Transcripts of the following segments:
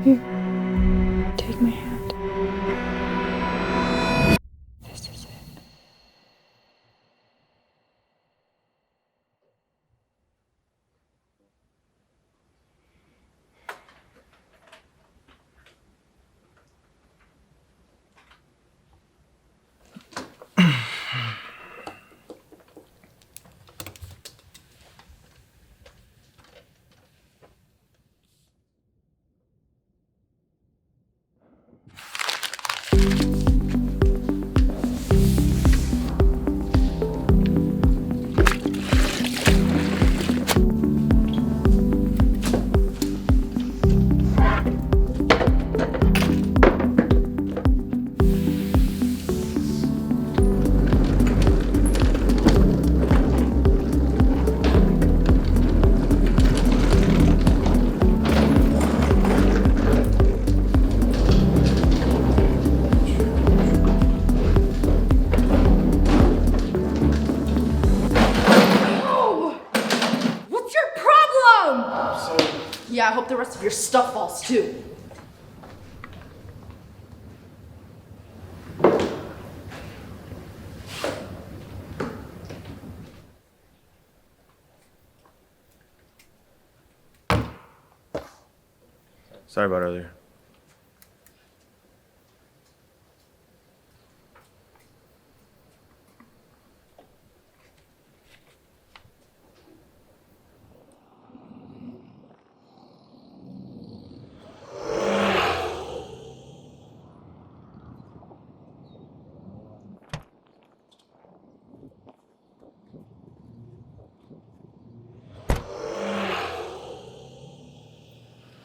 Here, take my hand. This is it. Yeah, I hope the rest of your stuff falls too. Sorry about earlier.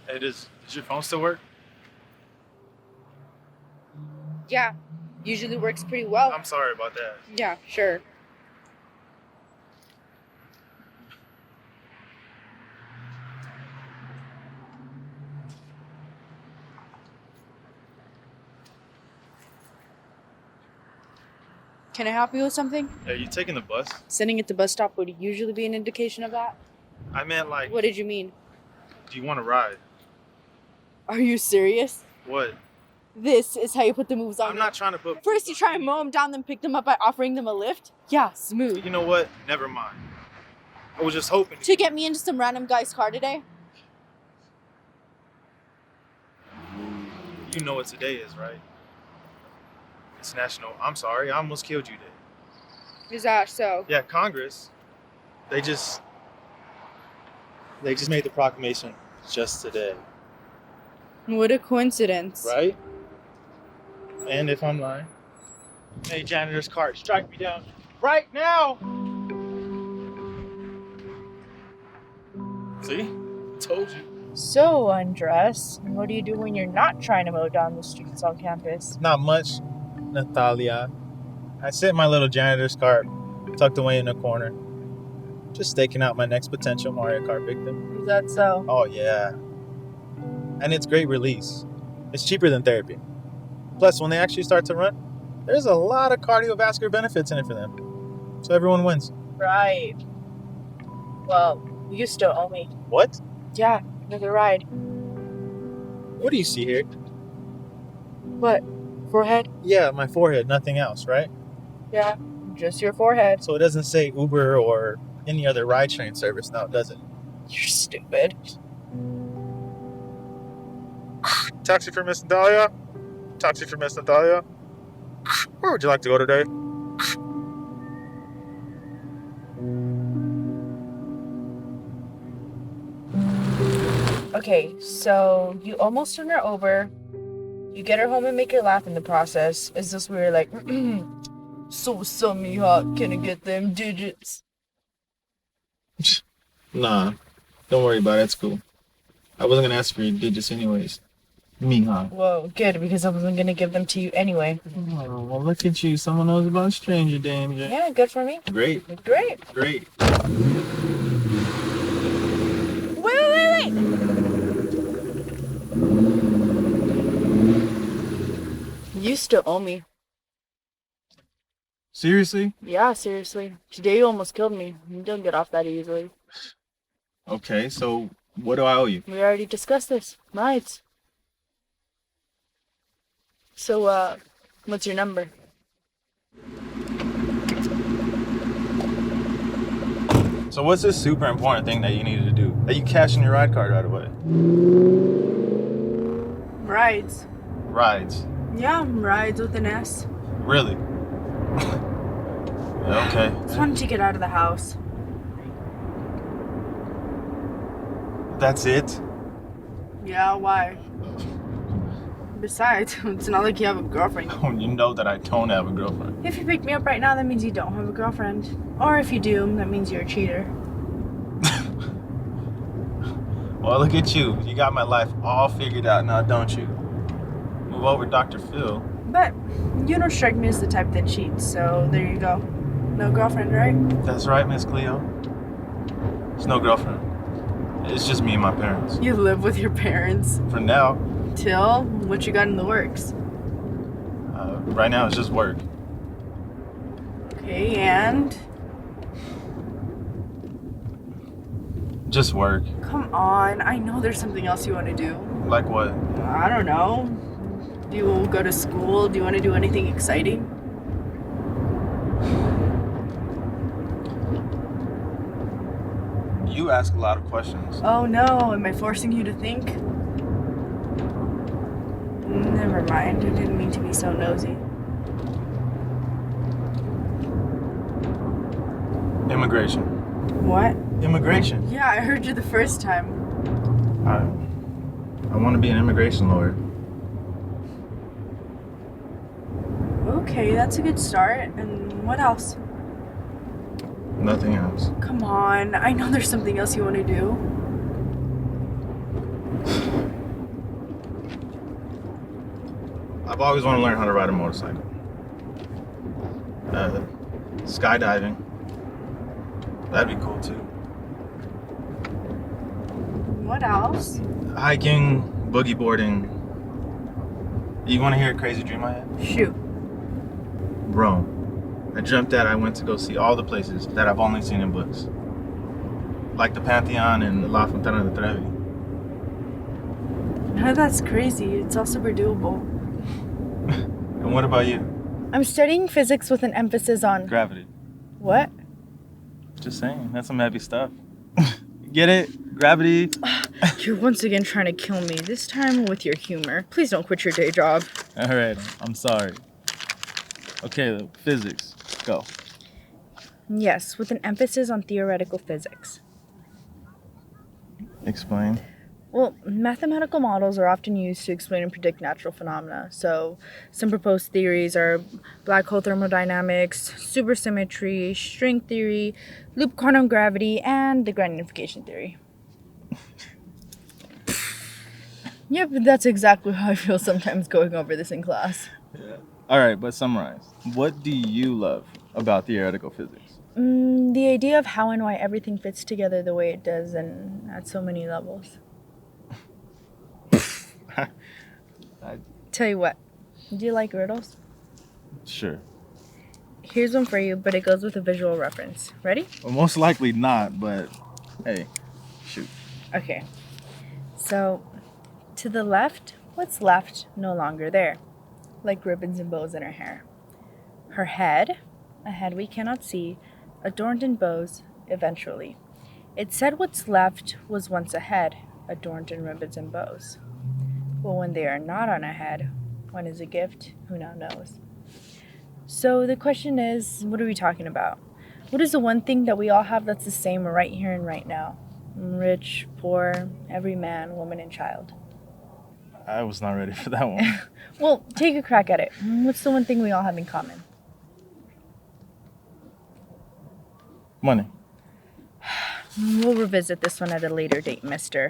Hey, does your phone still work? Yeah, usually works pretty well. I'm sorry about that. Yeah, sure. Can I help you with something? Are you taking the bus? Sitting at the bus stop would usually be an indication of that. I meant like, What did you mean? do you want to ride? Are you serious? What? This is how you put the moves on. I'm not trying to put... First you try and mow them down, then pick them up by offering them a lift? Yeah, smooth. You know what? Never mind. I was just hoping To get me into some random guy's car today? You know what today is, right? It's National... I'm sorry, I almost killed you Day. Is that so? Yeah, Congress, they just made the proclamation just today. What a coincidence. Right? And if I'm lying, hey, janitor's cart, strike me down right now! See? Told you. So, Undress, what do you do when you're not trying to mow down the streets on campus? Not much, Natalia. I sit in my little janitor's cart, tucked away in a corner, just staking out my next potential Mario Kart victim. Is that so? Oh, yeah. And it's great release. It's cheaper than therapy. Plus, when they actually start to run, there's a lot of cardiovascular benefits in it for them. So everyone wins. Right. Well, you still owe me. What? Yeah, another ride. What do you see here? What? Forehead? Yeah, my forehead, nothing else, right? Yeah, just your forehead. So it doesn't say Uber or any other ride-sharing service now, does it? You're stupid. Taxi for Miss Natalia? Taxi for Miss Natalia? Where would you like to go today? Okay, so you almost turn her over. You get her home and make her laugh in the process. Is this where you're like, so mija, can I get them digits? Nah, don't worry about it. It's cool. I wasn't gonna ask for your digits anyways. Mija. Whoa, good, because I wasn't gonna give them to you anyway. Oh, well, look at you. Someone knows about stranger danger. Yeah, good for me. Great. Great. Great. Wait. You still owe me. Seriously? Yeah, seriously. Today you almost killed me. You don't get off that easily. Okay, so what do I owe you? We already discussed this. Rides. So, what's your number? So what's this super important thing that you needed to do? That you cash in your ride card right away? Rides. Rides. Yeah, rides with an S. Really? Yeah, okay. Just wanted to get out of the house. That's it? Yeah, why? Besides, it's not like you have a girlfriend. Oh, you know that I don't have a girlfriend. If you pick me up right now, that means you don't have a girlfriend. Or if you do, that means you're a cheater. Well, look at you. You got my life all figured out now, don't you? Move over, Dr. Phil. But you don't strike me as the type that cheats, so there you go. No girlfriend, right? That's right, Miss Cleo. There's no girlfriend. It's just me and my parents. You live with your parents. For now. Till what you got in the works? Right now, it's just work. Okay, and? Just work. Come on, I know there's something else you want to do. Like what? I don't know. Do you go to school? Do you want to do anything exciting? You ask a lot of questions. Oh no, am I forcing you to think? Never mind, I didn't mean to be so nosy. Immigration. What? Immigration. Yeah, I heard you the first time. I want to be an immigration lawyer. Okay, that's a good start. And what else? Nothing else. Come on, I know there's something else you want to do. I've always wanted to learn how to ride a motorcycle. Skydiving. That'd be cool too. What else? Hiking, boogie boarding. You want to hear a crazy dream I had? Shoot. Rome. I dreamt that I went to go see all the places that I've only seen in books. Like the Pantheon and La Fontana di Trevi. No, that's crazy. It's all super doable. And what about you? I'm studying physics with an emphasis on... Gravity. What? Just saying, that's some heavy stuff. Get it? Gravity. You're once again trying to kill me, this time with your humor. Please don't quit your day job. Alright, I'm sorry. Okay, physics. Go. Yes, with an emphasis on theoretical physics. Explain. Well, mathematical models are often used to explain and predict natural phenomena. So, some proposed theories are black hole thermodynamics, supersymmetry, string theory, loop quantum gravity, and the grand unification theory. Yep, that's exactly how I feel sometimes going over this in class. Yeah. Alright, but summarize. What do you love about theoretical physics? The idea of how and why everything fits together the way it does and at so many levels. Tell you what, do you like riddles? Sure. Here's one for you, but it goes with a visual reference. Ready? Well, most likely not, but hey, shoot. Okay. So, to the left, what's left no longer there? Like ribbons and bows in her hair. Her head, a head we cannot see, adorned in bows, eventually. It said what's left was once a head, adorned in ribbons and bows. But when they are not on a head, when is a gift, who now knows? So the question is, what are we talking about? What is the one thing that we all have that's the same right here and right now? Rich, poor, every man, woman, and child. I was not ready for that one. Well, take a crack at it. What's the one thing we all have in common? Money. We'll revisit this one at a later date, mister.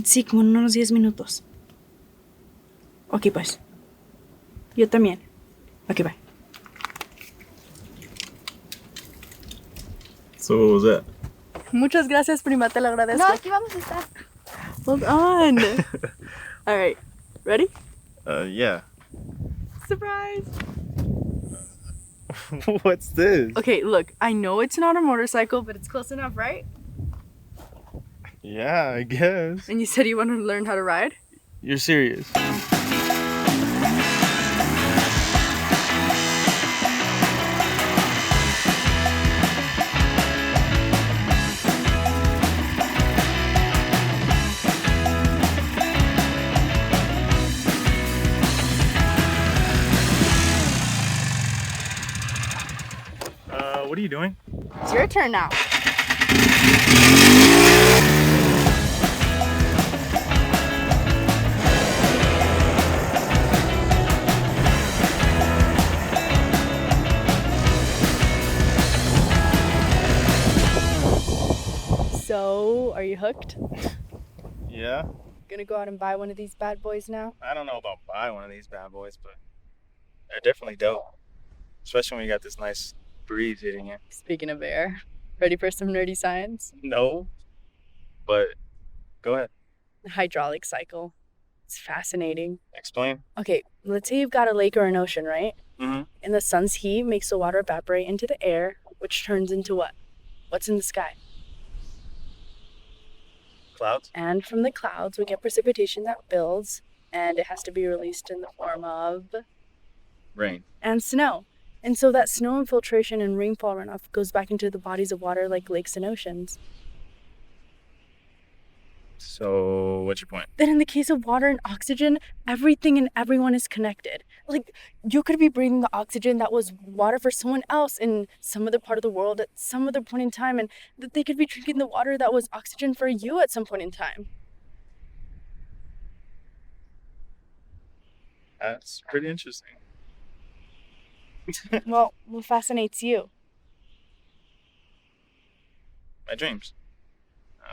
Sí, como en unos 10 minutos. Ok, pues. Yo también. Ok, bye. So what was that? Muchas gracias, prima, te lo agradezco. No, aquí vamos a estar. Hold on. All right, ready? Yeah. Surprise. What's this? Okay, look, I know it's not a motorcycle, but it's close enough, right? Yeah, I guess. And you said you wanted to learn how to ride? You're serious. What are you doing? It's your turn now. So, are you hooked? Yeah. Gonna go out and buy one of these bad boys now? I don't know about buy one of these bad boys, but they're definitely dope. Especially when you got this nice breeze hitting you. Speaking of air, ready for some nerdy science? No. But go ahead. The hydraulic cycle. It's fascinating. Explain. Okay, let's say you've got a lake or an ocean, right? Mm-hmm. And the sun's heat makes the water evaporate into the air, which turns into what? What's in the sky? Clouds? And from the clouds, we get precipitation that builds, and it has to be released in the form of Rain. and snow. And so that snow infiltration and rainfall runoff goes back into the bodies of water like lakes and oceans. So, what's your point? Then in the case of water and oxygen, everything and everyone is connected. Like, you could be breathing the oxygen that was water for someone else in some other part of the world at some other point in time, and that they could be drinking the water that was oxygen for you at some point in time. That's pretty interesting. Well, what fascinates you? My dreams.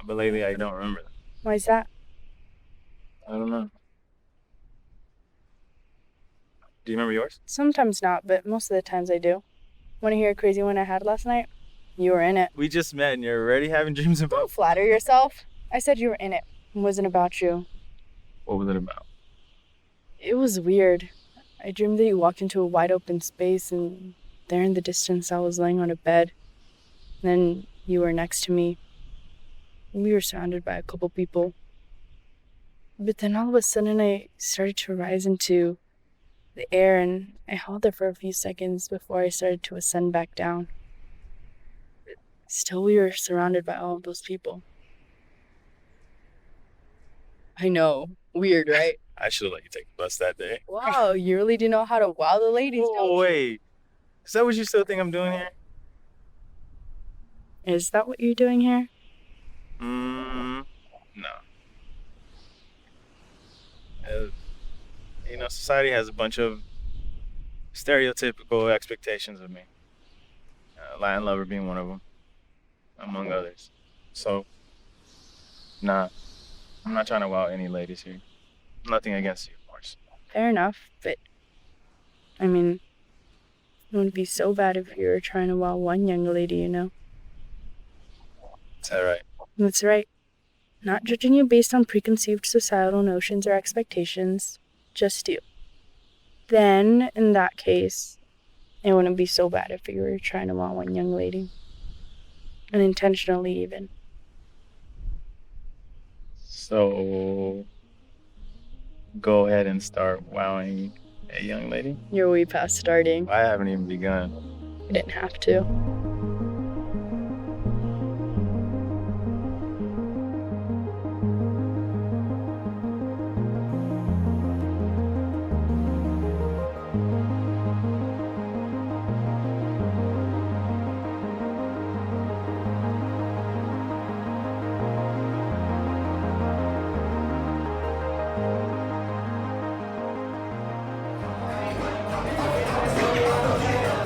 But lately I don't remember them. Why is that? I don't know. Do you remember yours? Sometimes not, but most of the times I do. Want to hear a crazy one I had last night? You were in it. We just met and you're already having dreams about... Don't flatter yourself. I said you were in it. It wasn't about you. What was it about? It was weird. I dreamed that you walked into a wide open space, and there in the distance I was laying on a bed. Then you were next to me. We were surrounded by a couple people. But then all of a sudden I started to rise into the air, and I held there for a few seconds before I started to ascend back down. Still, we were surrounded by all of those people. I know. Weird, right? I should have let you take the bus that day. Wow, you really do know how to wow the ladies, don't Oh, you? wait. Is that what you still think I'm doing here? Is that what you're doing here? No. Society has a bunch of stereotypical expectations of me. Latin lover being one of them, among others. So, nah, I'm not trying to wow any ladies here. Nothing against you, of course. Fair enough, but I mean, it would be so bad if you were trying to wow one young lady, you know? Is that right? That's right. Not judging you based on preconceived societal notions or expectations, just you. Then, in that case, it wouldn't be so bad if you were trying to wow one young lady. Unintentionally, even. So, go ahead and start wowing a young lady? You're way past starting. I haven't even begun. You didn't have to.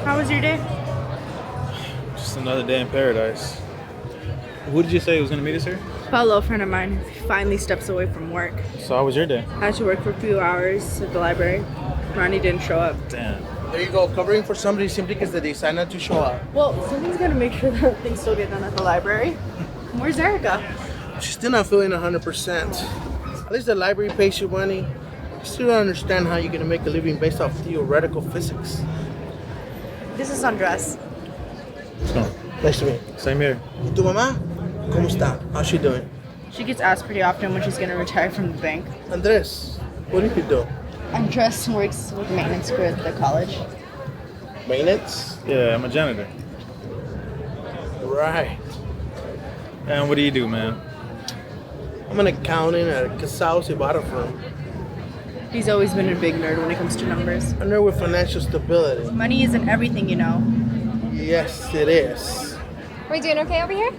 How was your day? Just another day in paradise. Who did you say was going to meet us here? Paulo, a friend of mine, finally steps away from work. So how was your day? I had to work for a few hours at the library. Ronnie didn't show up. Damn. There you go, covering for somebody simply because they decided not to show up. Well, someone's gonna make sure that things still get done at the library. Where's Erica? She's still not feeling 100%. At least the library pays you money. I still don't understand how you're going to make a living based off theoretical physics. This is Andres. So, Nice to meet you. same here. ¿Y tu mamá? ¿Cómo está? How's she doing? She gets asked pretty often when she's gonna retire from the bank. Andres, what do you do? Andres works with maintenance crew at the college. Maintenance? Yeah, I'm a janitor. Right. And what do you do, man? I'm an accountant at a Casal Remastered firm. He's always been a big nerd when it comes to numbers. A nerd with financial stability. Money isn't everything, you know. Yes, it is. Are we doing okay over here?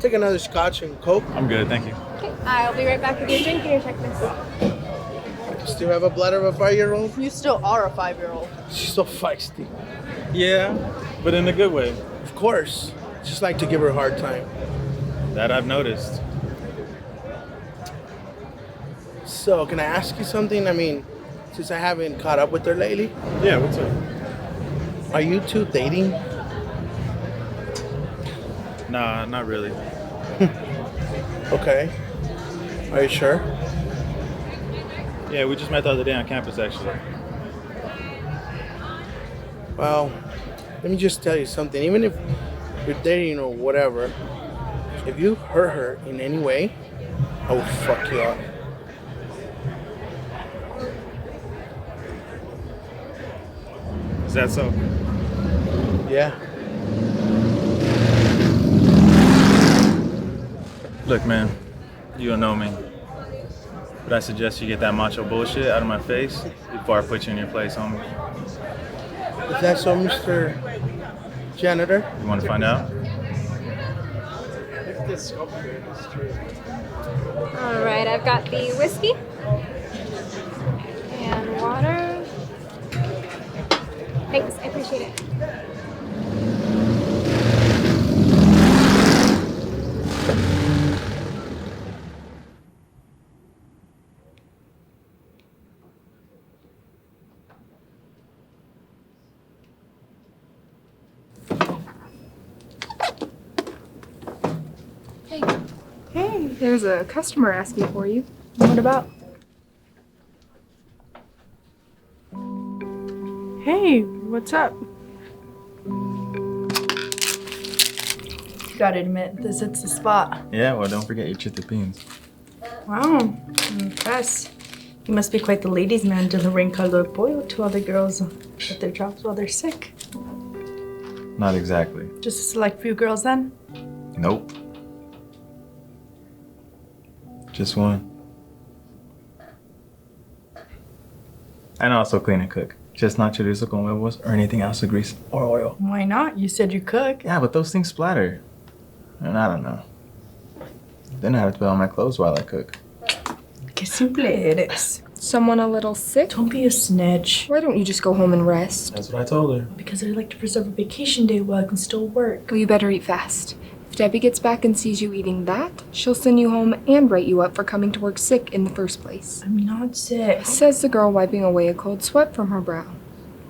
Take another scotch and coke. I'm good, thank you. Okay, I'll be right back with your drink and your checklist. Still have a bladder of a 5-year-old? You still are a 5-year-old. She's so feisty. Yeah, but in a good way. Of course. Just like to give her a hard time. That I've noticed. So, can I ask you something? I mean, since I haven't caught up with her lately, Yeah, what's up? are you two dating? Nah, not really. Okay. Are you sure? Yeah, we just met the other day on campus, actually. Well, let me just tell you something. Even if you're dating or whatever, if you hurt her in any way, I will fuck you up. Is that so? Yeah. Look, man, you don't know me. But I suggest you get that macho bullshit out of my face before I put you in your place, homie. Is that so, Mr. Janitor? You want to find out? All right, I've got the whiskey and water. Thanks, I appreciate it. Hey, there's a customer asking for you. What about? Hey, what's up? Gotta admit, this hits the spot. Yeah, well, don't forget your chitty beans. Wow, I'm impressed. You must be quite the ladies' man delivering caldo de pollo to other girls at their jobs while they're sick. Not exactly. Just a select few girls then? Nope. Just one. And also clean and cook. Just not chorizo con huevos or anything else with grease or oil. Why not? You said you cook. Yeah, but those things splatter. And I don't know. Then I have to put on my clothes while I cook. Que simple eres. Someone a little sick? Don't be a snitch. Why don't you just go home and rest? That's what I told her. Because I like to preserve a vacation day while I can still work. Well, you better eat fast. If Debbie gets back and sees you eating that, she'll send you home and write you up for coming to work sick in the first place. I'm not sick. Says the girl wiping away a cold sweat from her brow.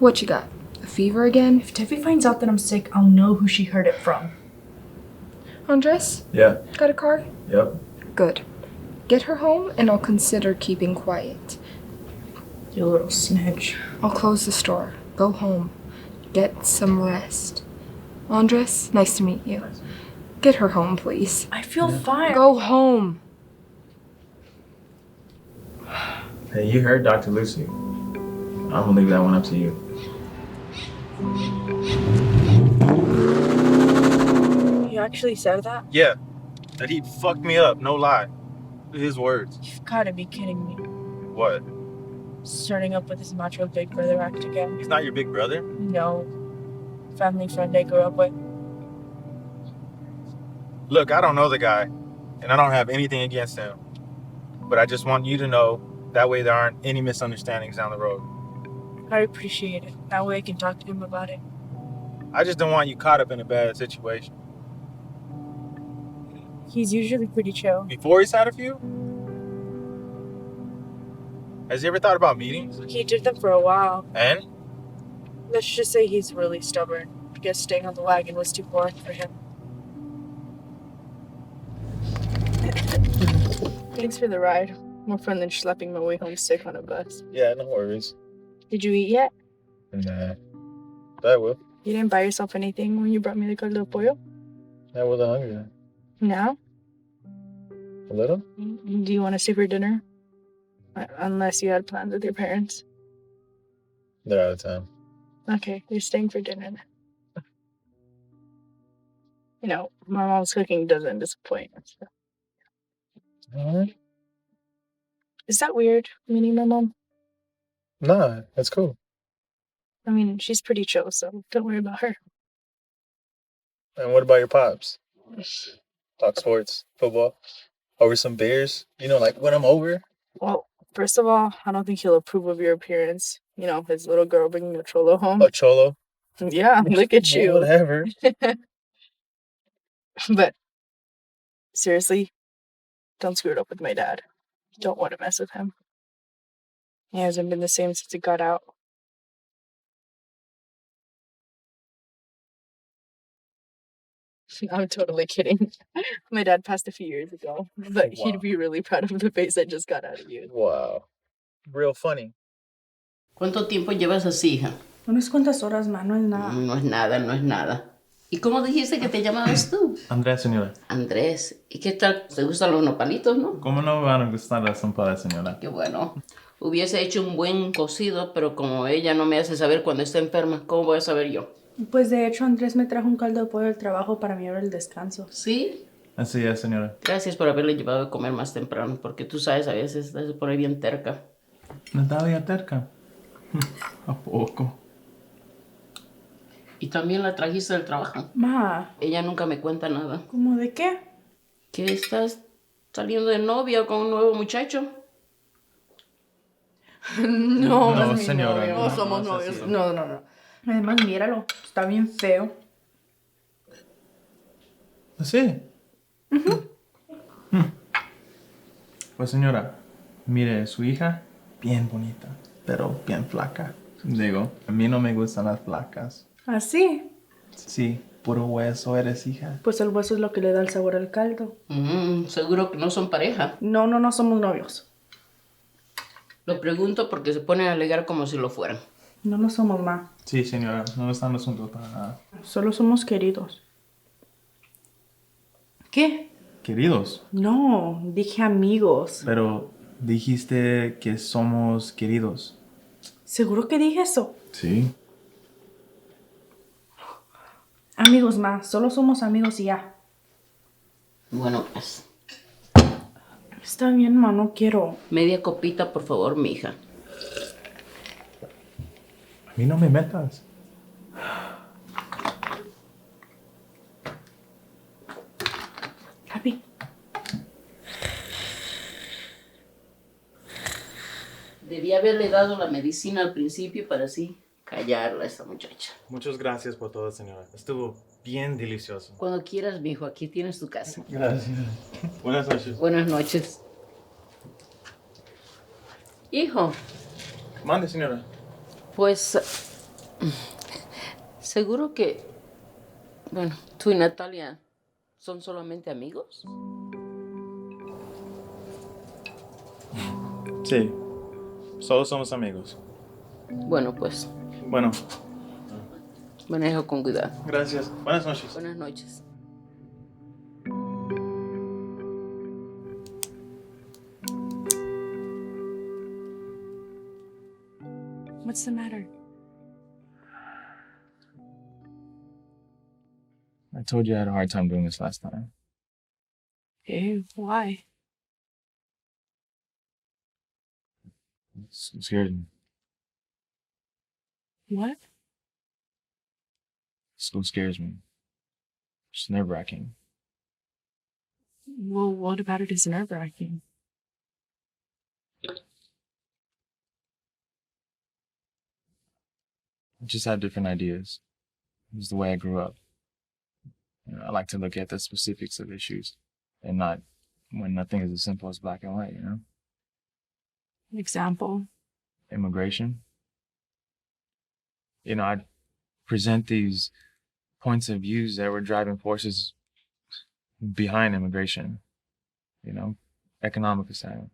What you got? A fever again? If Debbie finds out that I'm sick, I'll know who she heard it from. Andres, Yeah. got a car? Yep. Good. Get her home and I'll consider keeping quiet. You little snitch. I'll close the store. Go home. Get some rest. Andres, nice to meet you. Get her home, please. I feel fine. Go home. Hey, you heard Dr. Lucy. I'm gonna leave that one up to you. You actually said that? Yeah. That he fucked me up, no lie. His words. You've gotta be kidding me. What? Starting up with his macho big brother act again. He's not your big brother? No. Family friend I grew up with. Look, I don't know the guy, and I don't have anything against him. But I just want you to know, that way there aren't any misunderstandings down the road. I appreciate it. That way I can talk to him about it. I just don't want you caught up in a bad situation. He's usually pretty chill. Before he's had a few? Has he ever thought about meetings? He did them for a while. And? Let's just say he's really stubborn. I guess staying on the wagon was too boring for him. Thanks for the ride. More fun than schlepping my way home sick on a bus. Yeah, no worries. Did you eat yet? Nah. I will. You didn't buy yourself anything when you brought me the caldo de pollo? I wasn't hungry then. No? A little? Do you want to stay for dinner? Unless you had plans with your parents. They're out of town. Okay, you're staying for dinner then. You know, my mom's cooking doesn't disappoint. So. All right. Is that weird, meeting my mom? Nah, that's cool. I mean, she's pretty chill, so don't worry about her. And what about your pops? Talk sports, football, over some beers. You know, like when I'm over. Well, first of all, I don't think he'll approve of your appearance. You know, his little girl bringing a cholo home. A cholo. Yeah, look at you. Whatever. But seriously, don't screw it up with my dad. Don't want to mess with him. He hasn't been the same since he got out. I'm totally kidding. My dad passed a few years ago, but Wow. he'd be really proud of the face I just got out of you. Wow. Real funny. ¿Cuánto tiempo llevas así, hija? Unas cuantas horas más, no es nada. No es nada, no es nada. ¿Y cómo dijiste que te llamabas tú? Andrés, señora. Andrés. ¿Y qué tal? ¿Te gustan los nopalitos, no? ¿Cómo no van a gustar las sompadas, señora? Qué bueno. Hubiese hecho un buen cocido, pero como ella no me hace saber cuando está enferma, ¿cómo voy a saber yo? Pues de hecho Andrés me trajo un caldo de pollo del trabajo para mi hora del descanso. ¿Sí? Así es, señora. Gracias por haberle llevado a comer más temprano, porque tú sabes, a veces se pone bien terca. Natalia terca. ¿A poco? Y también la trajiste del trabajo. Ma, Ella nunca me cuenta nada. ¿cómo de qué? ¿Que estás saliendo de novia con un nuevo muchacho? No, No, es mi señora, novio. no, No somos no es novios. así. No. Además, míralo. Está bien feo. ¿Sí? Pues señora, mire, su hija, bien bonita, pero bien flaca. Digo, a mí no me gustan las flacas. ¿Así? Sí, puro hueso eres, hija. Pues el hueso es lo que le da el sabor al caldo. Seguro que no son pareja. No somos novios. Lo pregunto porque se ponen a alegar como si lo fueran. No lo somos, ma. Sí, señora, no estamos juntos para nada. Solo somos queridos. ¿Qué? Queridos, No, dije amigos. pero dijiste que somos queridos. ¿Seguro que dije eso? Sí. Amigos, ma. Solo somos amigos y ya. Bueno, pues, Está bien, ma. No quiero. media copita, por favor, mija. A mí no me metas. Papi. Debía haberle dado la medicina al principio para así callarla a esta muchacha. Muchas gracias por todo, señora. Estuvo bien delicioso. Cuando quieras, mijo, aquí tienes tu casa. Gracias. Buenas noches. Buenas noches. Hijo, Mande, señora. pues seguro que, bueno, tú y Natalia son solamente amigos. Sí, solo somos amigos. Bueno, pues, Bueno, manejo con cuidado. gracias. Buenas noches. Buenas noches. What's the matter? I told you I had a hard time doing this last time. Hey, why? It scared me. What? School scares me. It's nerve-wracking. Well, what about it is nerve-wracking? I just have different ideas. It's the way I grew up. You know, I like to look at the specifics of issues and not when nothing is as simple as black and white, you know? Example? Immigration. You know, I'd present these points of views that were driving forces behind immigration. You know, economic asylum,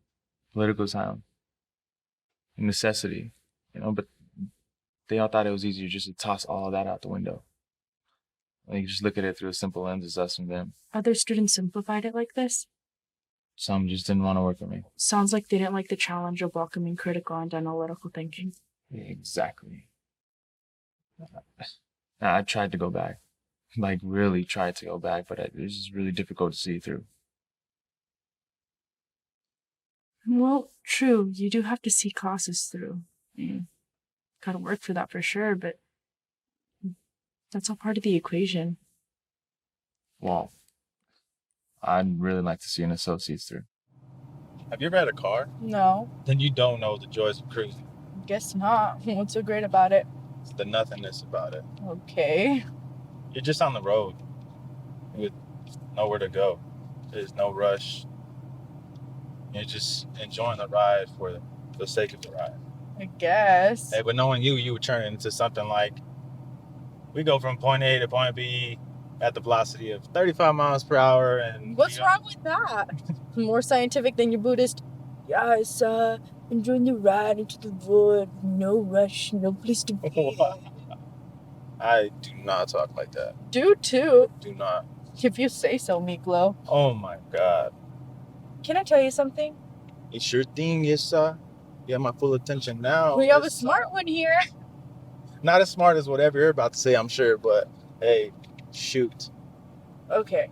political asylum, necessity, you know, but they all thought it was easier just to toss all of that out the window. Like, just look at it through a simple lens as us and them. Other students simplified it like this? some just didn't want to work with me. Sounds like they didn't like the challenge of welcoming critical and analytical thinking. Exactly. I tried to go back. Like, really tried to go back, but it was just really difficult to see through. Well, true, you do have to see classes through. Gotta work for that for sure, but that's all part of the equation. Well, I'd really like to see an associate's through. Have you ever had a car? No, Then you don't know the joys of cruising. guess not. What's so great about it? It's the nothingness about it. Okay. You're just on the road with nowhere to go. There's no rush. You're just enjoying the ride for the sake of the ride. I guess. Hey, but knowing you would turn it into something like, we go from point A to point B at the velocity of 35 miles per hour. And What's wrong with that? More scientific than your Buddhist. Yes, enjoying the ride into the wood. No rush, no place to be. I do not talk like that. Do too. Do not. If you say so, Miklo. Oh my God. Can I tell you something? It's your thing, yes, sir. You have my full attention now. We have a yes, sir. smart one here. Not as smart as whatever you're about to say, I'm sure, but hey, shoot. Okay.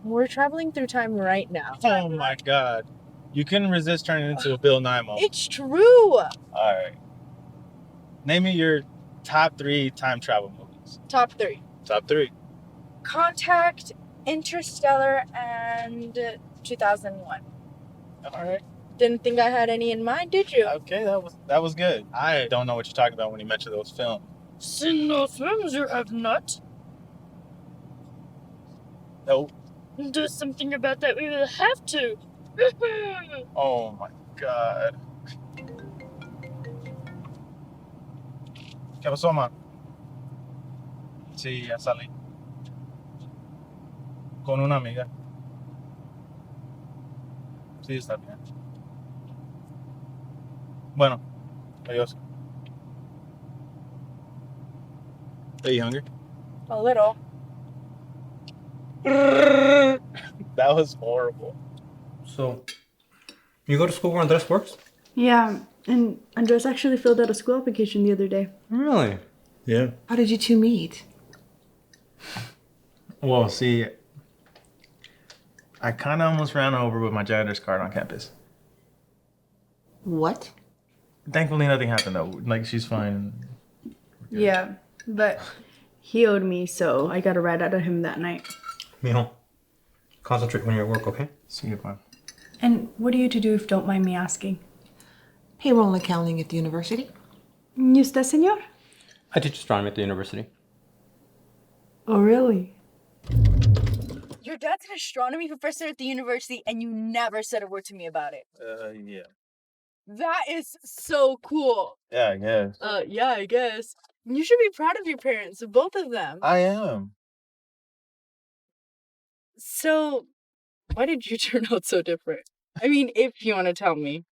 We're traveling through time right now. Oh my God. You couldn't resist turning into a Bill Nye moment. It's true. All right. Name me your top 3 time travel movies. Top 3. Top 3. Contact, Interstellar, and 2001. All right. Didn't think I had any in mind, did you? Okay, that was good. I don't know what you're talking about when you mention those films. Seen those films, you have not. Nope. Do something about that, we will have to. Oh my God. ¿Qué pasó, ma? Sí, ya salí. Con una amiga. Sí, está bien. Bueno, adiós. Are you hungry? A little. That was horrible. So, you go to school where Andres works? Yeah, and Andres actually filled out a school application the other day. Really? Yeah. How did you two meet? Well, see, I kind of almost ran over with my janitor's card on campus. What? Thankfully, nothing happened, though. Like, she's fine. Yeah, but he owed me, so I got a ride out of him that night. Mijo, concentrate when you're at work, okay? See you, bye. And what are you to do if don't mind me asking? Payroll and accounting at the university. ¿Y usted, señor? I teach astronomy at the university. Oh, really? Your dad's an astronomy professor at the university, and you never said a word to me about it. Yeah. That is so cool. Yeah, I guess. Yeah, I guess. You should be proud of your parents, both of them. I am. So, why did you turn out so different? I mean, if you want to tell me.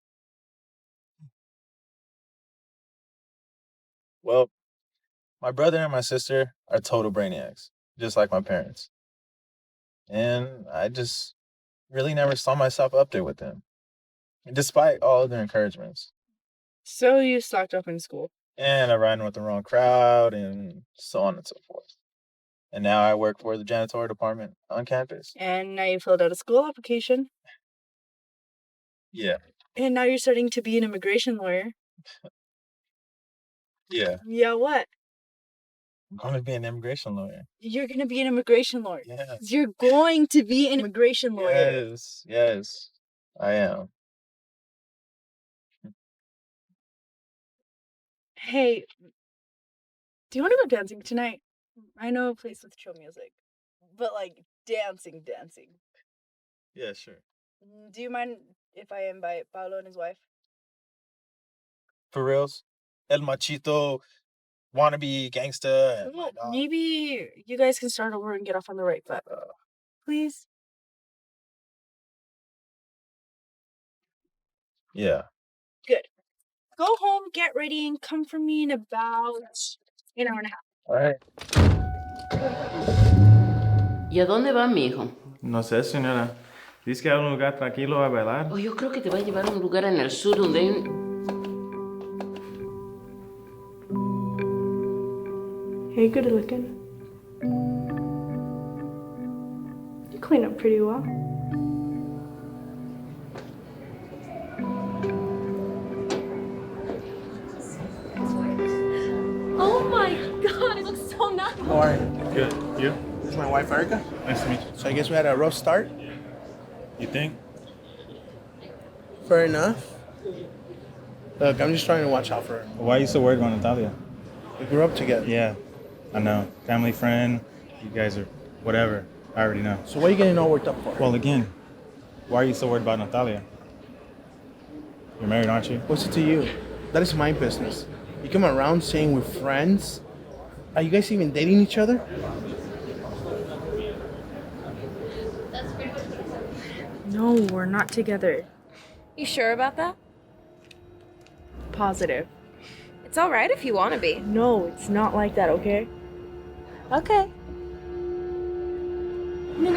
Well, my brother and my sister are total brainiacs, just like my parents. And I just really never saw myself up there with them, despite all of their encouragements. So you stocked up in school. And I ran with the wrong crowd, and so on and so forth. And now I work for the janitorial department on campus. And now you filled out a school application. Yeah. And now you're starting to be an immigration lawyer. Yeah. Yeah, what? I'm going to be an immigration lawyer. You're going to be an immigration lawyer. Yes. You're going to be an immigration lawyer. Yes, I am. Hey, do you want to go dancing tonight? I know a place with chill music, but like dancing. Yeah, sure. Do you mind if I invite Paolo and his wife? For reals? El machito, wannabe gangsta. And Well, maybe you guys can start over and get off on the right foot. Please? Yeah. Good. Go home, get ready, and come for me in about an hour and a half. All right. ¿Y a dónde va mi hijo? No sé, señora. Dice que hay un lugar tranquilo a bailar. Oh, yo creo que te va a llevar a un lugar en el sur donde hay un... Hey, good looking. You clean up pretty well. Oh my god, it looks so nice. How are you? Good. You? This is my wife, Erica. Nice to meet you. So I guess we had a rough start. You think? Fair enough. Look, I'm just trying to watch out for her. Why are you so worried about Natalia? We grew up together. Yeah, I know. Family friend. You guys are whatever. I already know. So what are you getting all worked up for? Well, again, why are you so worried about Natalia? You're married, aren't you? What's it to you? That is my business. You come around saying we're friends. Are you guys even dating each other? No, we're not together. You sure about that? Positive. It's alright if you want to be. No, it's not like that, okay? Okay. No.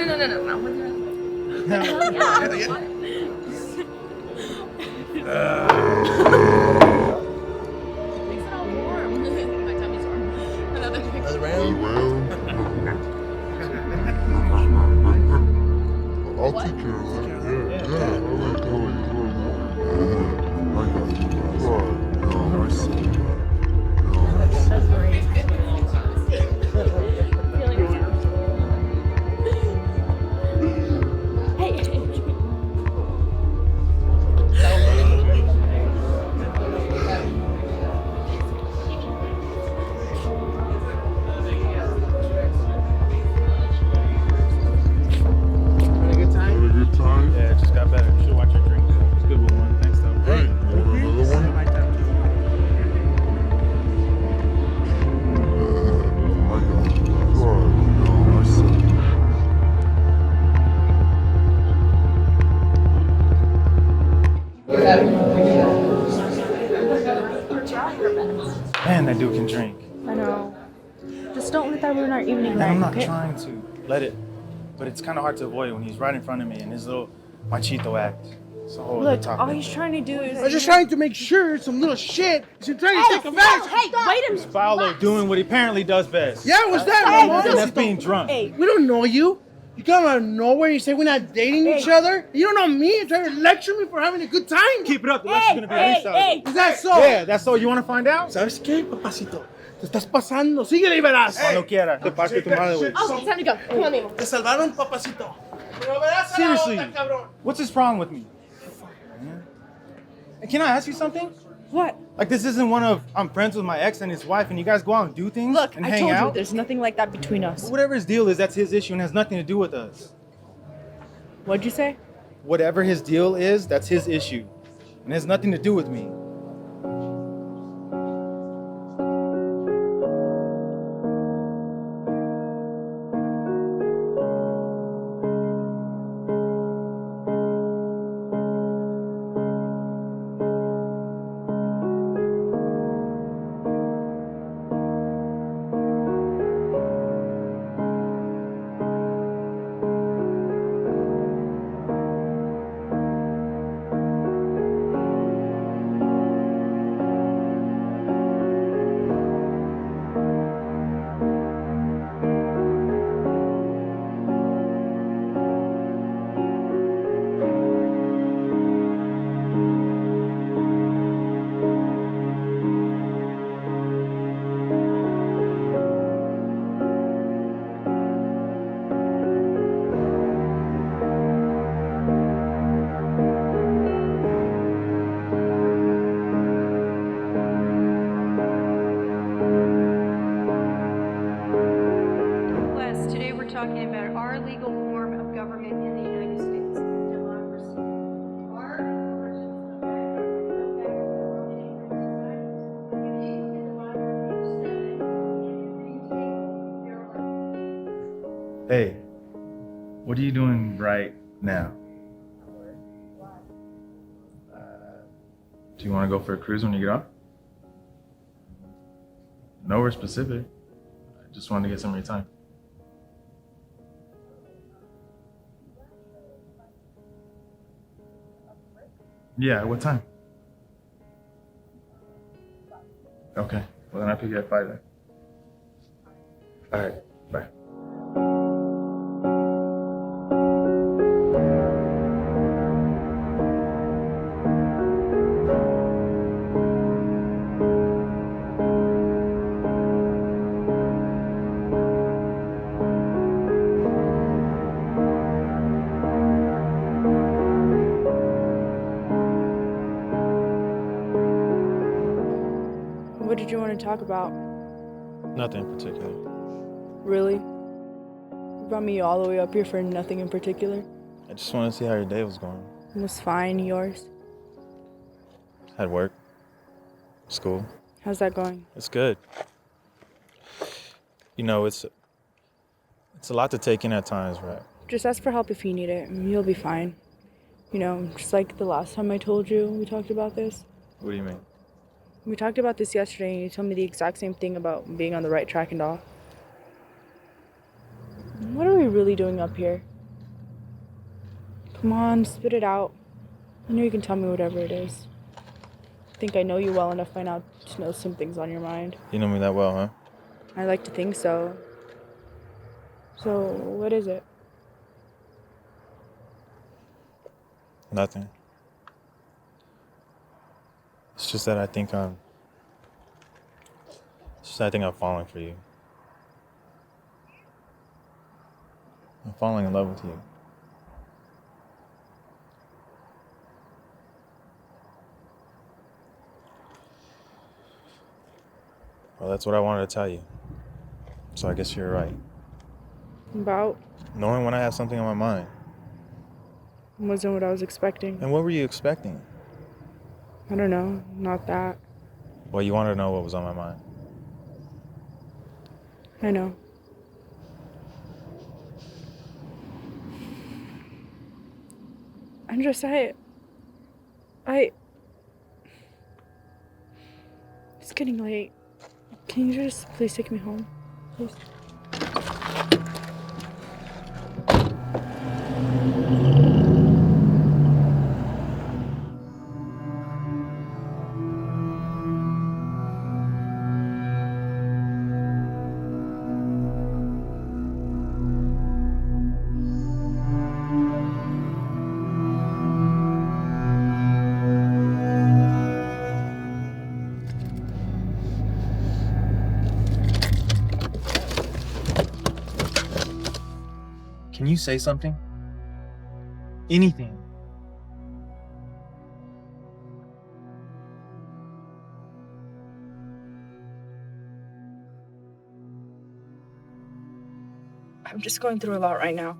Another round? I'll take care of that. Yeah. I got you. Right. I see. That's great. Having a good time? Had a good time? Yeah, it just got better. You should watch your drink. It's a good one. Thanks, though. Hey, you want another one? My time too. I got you. Right. I see. Man, that dude can drink. I know. Just don't let that ruin our evening, And right? I'm not okay? trying to let it, but it's kind of hard to avoid when he's right in front of me and his little machito act. It's a whole other Look, all topic. he's trying to do is. I was just trying to make sure some little shit isn't trying to take advantage. Hey, wait a minute. Paolo doing what he apparently does best. Yeah, what's that, Hey, Ramon? And that's being drunk. Hey, We don't know you. You come out of nowhere and you say we're not dating each other. You don't know me and try to lecture me for having a good time. Keep it up. The lecture's gonna be released out of it. Is that so? Yeah, that's all. You want to find out? ¿Sabes qué, papacito? Te estás pasando. Síguele y verás. Cuando quiera. De parte de tu madre, güey. Oh, it's time to go. Come on, Nemo. Te salvaron, papacito. Pero verás a la Seriously, otra, cabrón. what's this problem with me? And can I ask you something? what? Like, this isn't one of I'm friends with my ex and his wife, and you guys go out and do things Look, and I hang told you, out. there's nothing like that between us. Whatever his deal is, that's his issue and has nothing to do with us. What'd you say? Whatever his deal is, that's his issue, and has nothing to do with me. Today we're talking about our legal form of government in the United States. Democracy. Our versions of Hey, what are you doing right now? Do you want to go for a cruise when you get off? Nowhere specific. I just wanted to get some of your time. Yeah, what time? Okay. Well, then I'll pick you at 5 then. All right. Bye. What did you want to talk about? Nothing in particular. Really? You brought me all the way up here for nothing in particular? I just wanted to see how your day was going. It was fine. Yours? Had work, school. How's that going? It's good. You know, it's a lot to take in at times, right? Just ask for help if you need it. You'll be fine. You know, just like the last time I told you we talked about this. What do you mean? We talked about this yesterday and you told me the exact same thing about being on the right track and all. What are we really doing up here? Come on, spit it out. I know you can tell me whatever it is. I think I know you well enough by now to know some things on your mind. You know me that well, huh? I like to think so. So, what is it? Nothing. It's just that I think I'm falling for you. I'm falling in love with you. Well, that's what I wanted to tell you. So I guess you're right. About? Knowing when I have something on my mind. Wasn't what I was expecting. And what were you expecting? I don't know. Not that. Well, you wanted to know what was on my mind. I know. Andres, it's getting late. Can you just please take me home? Please. Can you say something? Anything. I'm just going through a lot right now.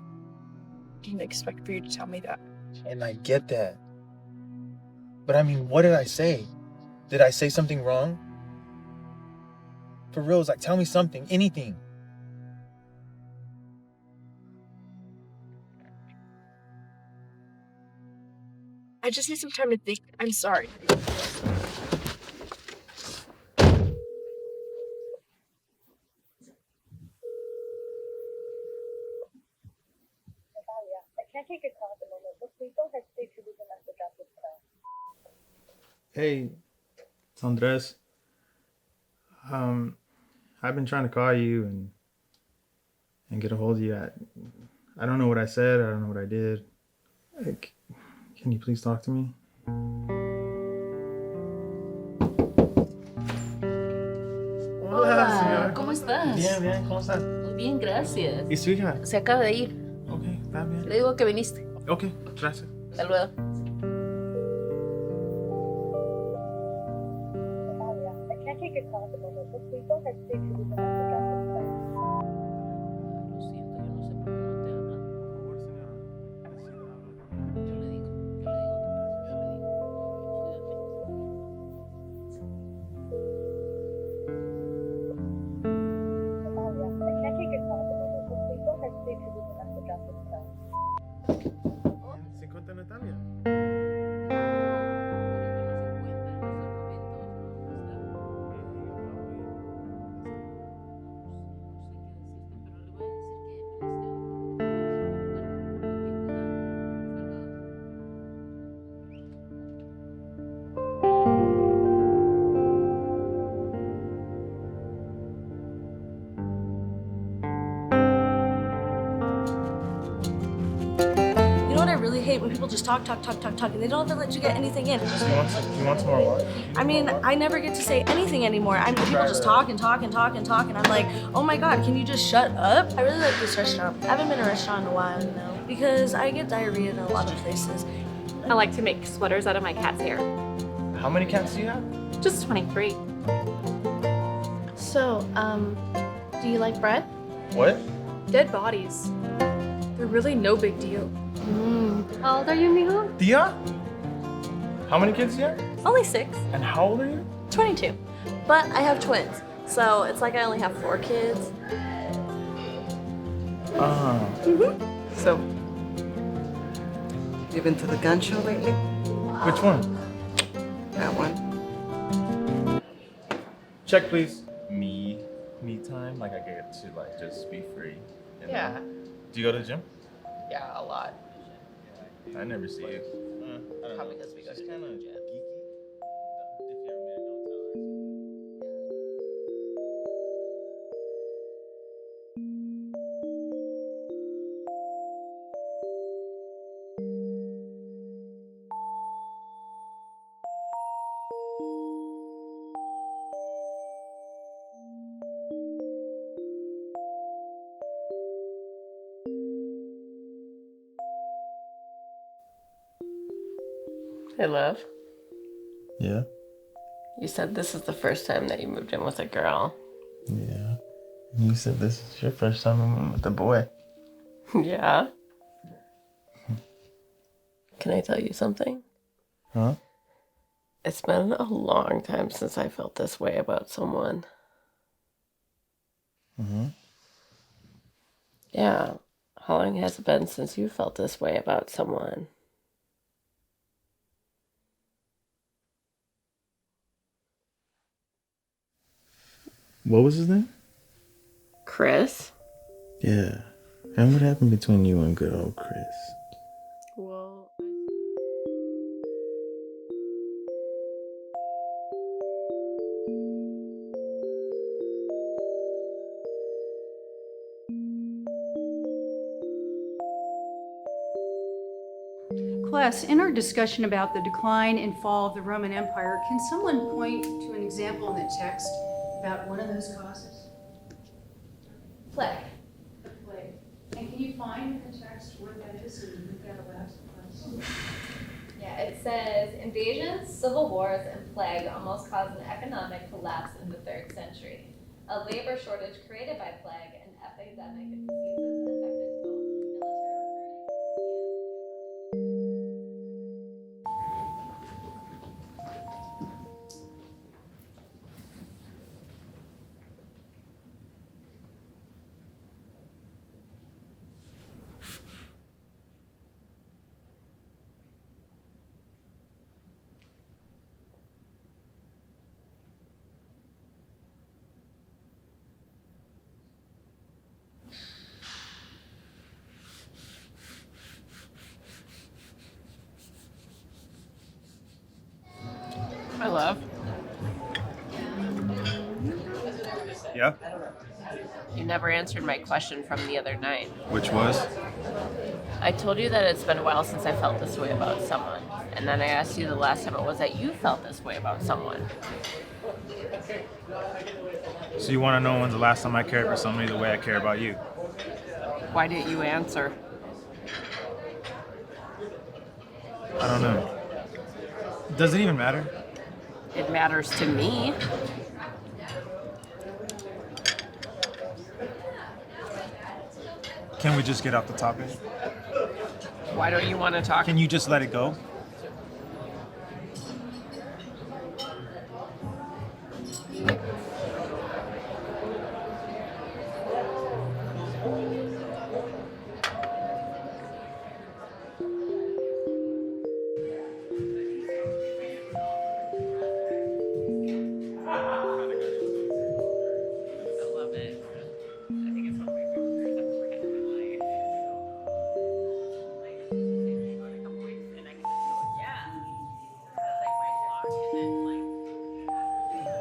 Didn't expect for you to tell me that. And I get that. But I mean, what did I say? Did I say something wrong? For real, like, tell me something, anything. I just need some time to think. I'm sorry. Hey, it's Andres. I've been trying to call you and get a hold of you. I don't know what I said. I don't know what I did. Like, can you please talk to me? Hola, ¿cómo estás? Bien, bien, ¿cómo estás? Muy bien, gracias. ¿Y su hija? Se acaba de ir. Ok, está bien. Le digo que viniste. Ok, gracias. Hasta luego. Lo siento, yo no sé por qué no te hablan. Por favor, señora. Yo le digo. ¿Se encuentra Natalia? really hate when people just talk, and they don't ever let you get anything in. You want some more water? I mean, I never get to say anything anymore. I mean, people just talk, and I'm like, oh my god, can you just shut up? I really like this restaurant. I haven't been to a restaurant in a while, you know, because I get diarrhea in a lot of places. I like to make sweaters out of my cat's hair. How many cats do you have? Just 23. So, do you like bread? What? Dead bodies. They're really no big deal. How old are you, mijo? Tia? How many kids do you have? Only 6. And how old are you? 22. But I have twins, so it's like I only have 4 kids. So, you been to the gun show lately? Which one? That one. Check, please. Me time? Like I get to like just be free. You know? Yeah. Do you go to the gym? Yeah, a lot. I never see you. I don't know. Probably because we go to the Kinda gym. geeky. If you ever met, don't tell her. Hey, love. Yeah. You said this is the first time that you moved in with a girl. Yeah. You said this is your first time moving with a boy. Yeah. Can I tell you something? Huh? It's been a long time since I felt this way about someone. Mm-hmm. Yeah. How long has it been since you felt this way about someone? What was his name? Chris? Yeah. And what happened between you and good old Chris? Well, Class, in our discussion about the decline and fall of the Roman Empire, can someone point to an example in the text about one of those causes? Plague. The plague. And can you find in the text where that is and move that last place? Yeah, it says invasions, civil wars, and plague almost caused an economic collapse in the 3rd century. A labor shortage created by plague and epidemic diseases affected both military recruiting and my love. Yeah? You never answered my question from the other night. Which was? I told you that it's been a while since I felt this way about someone. And then I asked you the last time it was that you felt this way about someone. So you want to know when's the last time I cared for somebody the way I care about you? Why didn't you answer? I don't know. Does it even matter? It matters to me. Can we just get off the topic? Why don't you want to talk? Can you just let it go?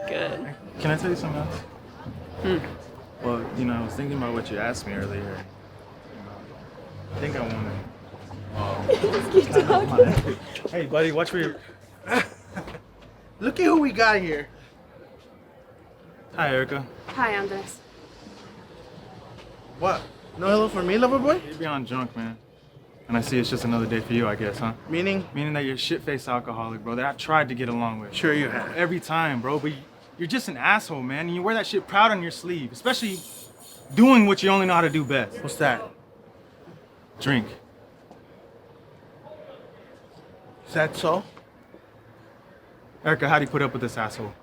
Good. Can I tell you something else? Hmm. Well, I was thinking about what you asked me earlier. I think I want to Just keep talking. Hey, buddy, watch where you're... Look at who we got here. Hi, Erica. Hi, Andres. What? No hello for me, lover boy? You're beyond drunk, man. And I see it's just another day for you, I guess, huh? Meaning? Meaning that you're a shit-faced alcoholic, bro, that I tried to get along with. Sure you have. Every time, bro, but you're just an asshole, man, and you wear that shit proud on your sleeve, especially doing what you only know how to do best. What's that? Drink. Is that so? Erica, how do you put up with this asshole?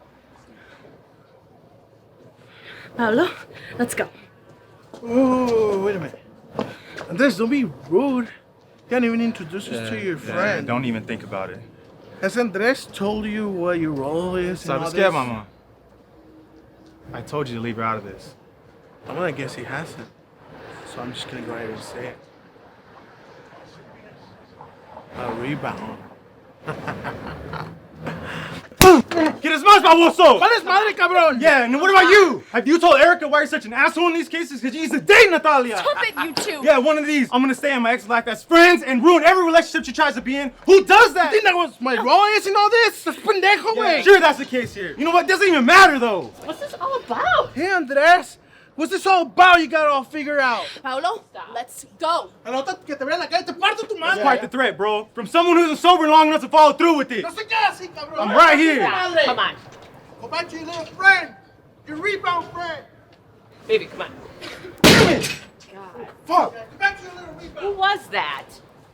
Pablo, let's go. Oh, wait a minute. Andres, don't be rude. Can't even introduce us to your friend. Don't even think about it. Has Andres told you what your role is? ¿Sabes qué, mama? I told you to leave her out of this. I'm gonna guess he hasn't. So I'm just gonna go ahead and say it. A rebound. ¿Qué más, baboso? ¿Cuál es madre, cabrón? Yeah, and what about you? Have you told Erica why you're such an asshole in these cases? Because you used to date Natalia. Stop it, you two. Yeah, one of these. I'm gonna stay in my ex's life as friends and ruin every relationship she tries to be in. Who does that? You think that was my role is in all this? That's pendejo, güey. Sure, that's the case here. You know what? Doesn't even matter, though. What's this all about? Hey, Andres. What's this all about? You got it all figured out. Pablo, let's go. Que te vea la calle, te parto tu That's madre. quite the threat, bro. From someone who isn't sober long enough to follow through with it. No se queda así, cabrón. I'm right here. Come on. Go back to your little friend. Your rebound friend. Baby, come on. Damn it. Fuck. Go back to your little rebound. Who was that?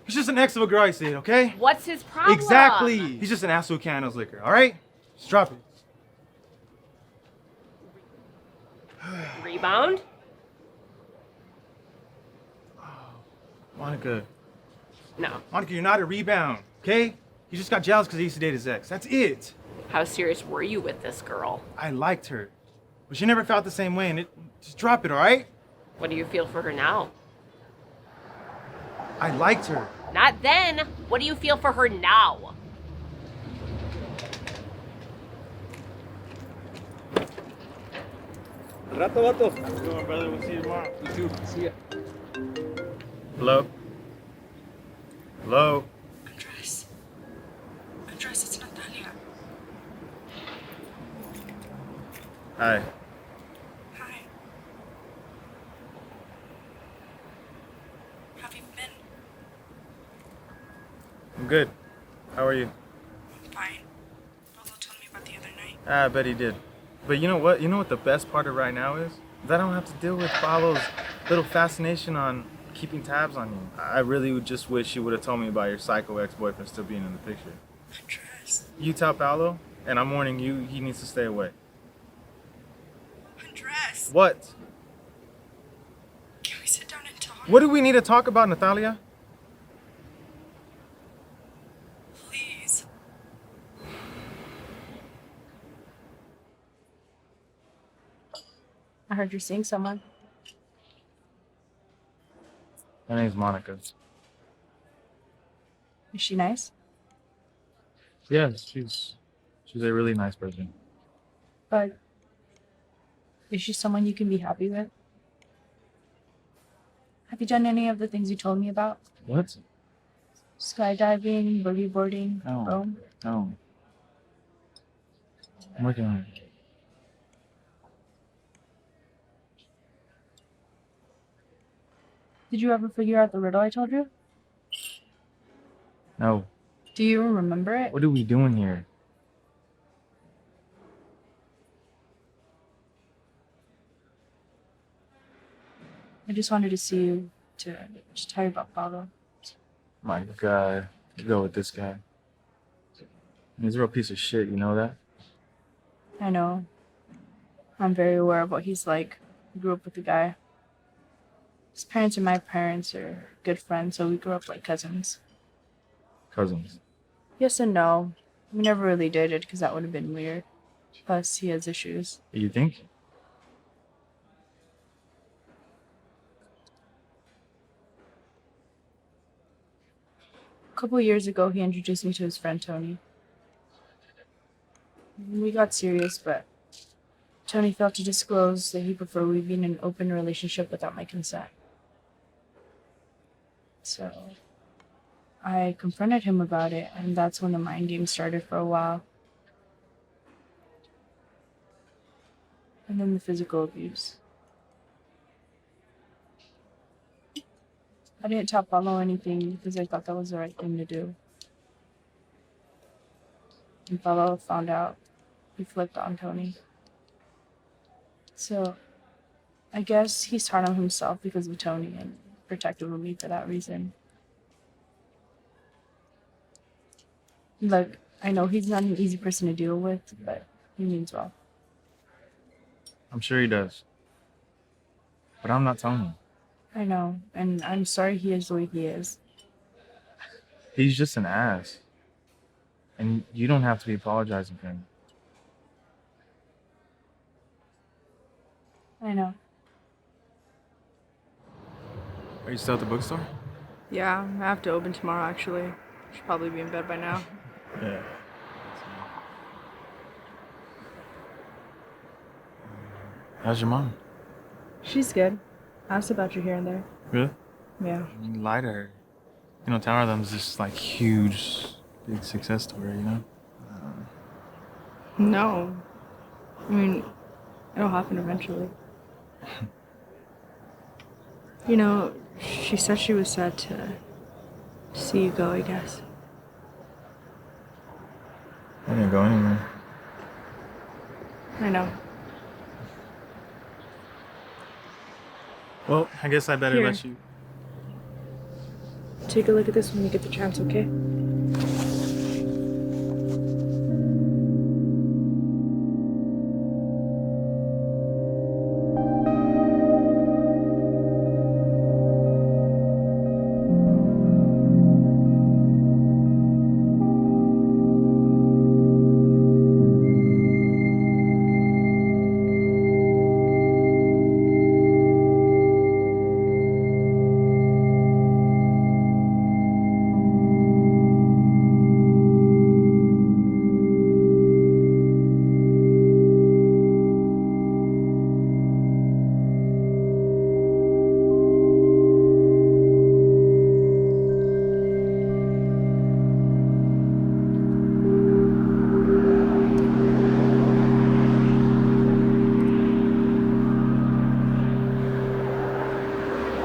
He's just an ex of a girl I said, okay? What's his problem? Exactly. He's just an asshole who can't handle his liquor, all right? Just drop it. Rebound? Monica. No. Monica, you're not a rebound, okay? He just got jealous because he used to date his ex. That's it. How serious were you with this girl? I liked her. But she never felt the same way, and just drop it, all right? What do you feel for her now? I liked her. Not then. What do you feel for her now? Rato, vato. How you doing, brother? We'll see you tomorrow. You too. See ya. Hello? Hello? Andres. Andres, it's Natalia. Hi. Hi. How have you been? I'm good. How are you? I'm fine. Pablo told me about the other night. I bet he did. But you know what? You know what the best part of right now is? That I don't have to deal with Pablo's little fascination on keeping tabs on you. I really would just wish you would have told me about your psycho ex-boyfriend still being in the picture. Andres. You tell Paolo, and I'm warning you, he needs to stay away. Andres. What? Can we sit down and talk? What do we need to talk about, Natalia? Please. I heard you're seeing someone. Her name's Monica. Is she nice? Yeah, she's a really nice person. But is she someone you can be happy with? Have you done any of the things you told me about? What? Skydiving, boogie boarding, No. Rome? No. I'm working on it. Did you ever figure out the riddle I told you? No. Do you remember it? What are we doing here? I just wanted to see you to just tell you about Pablo. My God. You go with this guy. He's a real piece of shit, you know that? I know. I'm very aware of what he's like. I grew up with the guy. His parents and my parents are good friends, so we grew up like cousins. Cousins. Yes and no. We never really dated because that would have been weird. Plus, he has issues. You think? A couple years ago, he introduced me to his friend Tony. We got serious, but Tony failed to disclose that he preferred we be in an open relationship without my consent. So, I confronted him about it, and that's when the mind game started for a while. And then the physical abuse. I didn't top follow anything because I thought that was the right thing to do. And Fellow found out. He flipped on Tony. So, I guess he's hard on himself because of Tony and protective of me for that reason. Look, I know he's not an easy person to deal with, but he means well. I'm sure he does. But I'm not Tony. I know, and I'm sorry he is the way he is. He's just an ass. And you don't have to be apologizing for him. I know. Are you still at the bookstore? Yeah, I have to open tomorrow actually. Should probably be in bed by now. Yeah. How's your mom? She's good. Asked about you here and there. Really? Yeah. I mean, lie to her. You know, Tower of Them's this like huge, big success story, you know? No. I mean, it'll happen eventually. You know, she said she was sad to see you go, I guess. I didn't go anywhere. I know. Well, I guess I better Here. let you. Take a look at this when you get the chance, okay?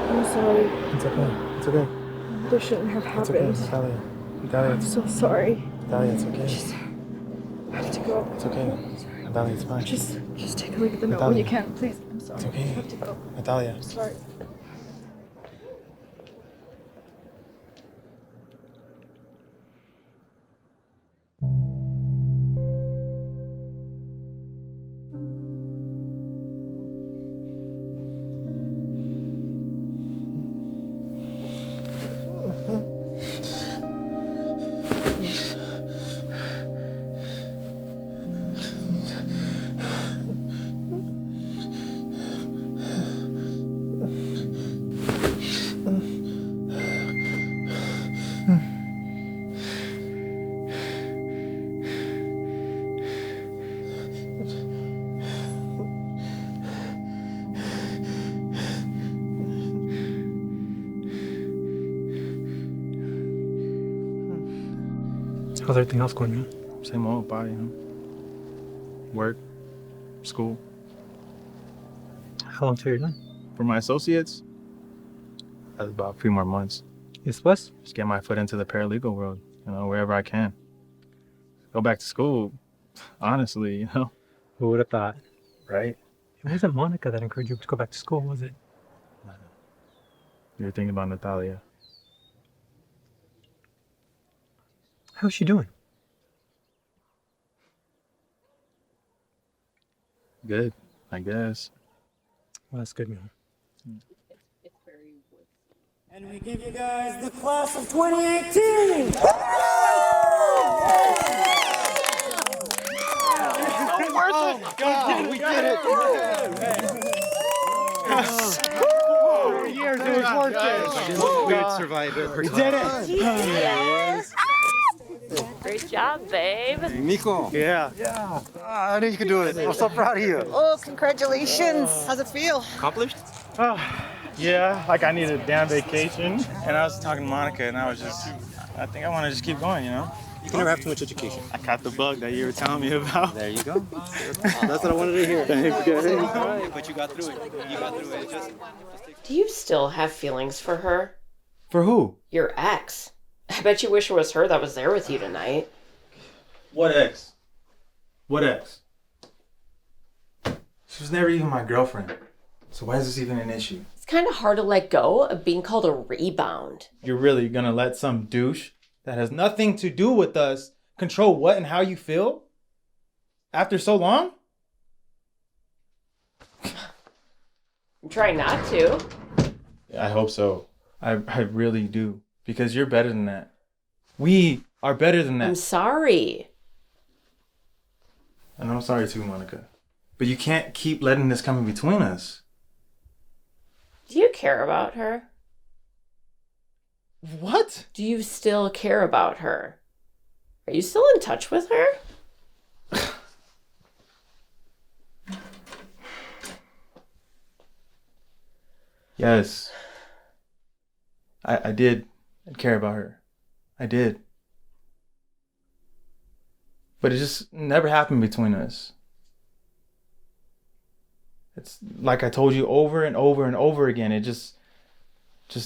I'm sorry. It's okay. It's okay. This shouldn't have It's okay, happened. Natalia. Natalia, I'm so sorry. Natalia, it's okay. I have to go. It's okay. Natalia, it's fine. Just take a look at the note when you can, please. I'm sorry. It's okay. I have to go. Natalia. I'm sorry. How's everything else going, man? Same old body, you know? Work, school. How long till you're done? For my associates, that's about a few more months. Yes, what? Just get my foot into the paralegal world, you know, wherever I can. Go back to school, honestly, you know? Who would have thought? Right? It wasn't Monica that encouraged you to go back to school, was it? You're thinking about Natalia. How's she doing? Good, I guess. Well, that's good, man. And we give you guys the class of 2018! Oh, God, we did it! 4 years, it was worth it! We would survive it. We did it! Great job, babe. Nico. Yeah. I knew you could do it. I'm so proud of you. Oh, congratulations. How's it feel? Accomplished? Yeah, like I needed a damn vacation. And I was talking to Monica, and I was just, I think I want to just keep going, you know? You can never have too much education. I caught the bug that you were telling me about. There you go. That's what I wanted to hear. Thanks, guys. Right, but you got through it. You got through it. Do you still have feelings for her? For who? Your ex. I bet you wish it was her that was there with you tonight. What ex? What ex? She was never even my girlfriend. So why is this even an issue? It's kind of hard to let go of being called a rebound. You're really gonna let some douche that has nothing to do with us control what and how you feel? After so long? I'm trying not to. I hope so. I really do. Because you're better than that. We are better than that. I'm sorry. And I'm sorry too, Monica. But you can't keep letting this come in between us. Do you care about her? What? Do you still care about her? Are you still in touch with her? Yes. I did care about her. I did. But it just never happened between us. It's like I told you over and over and over again. It just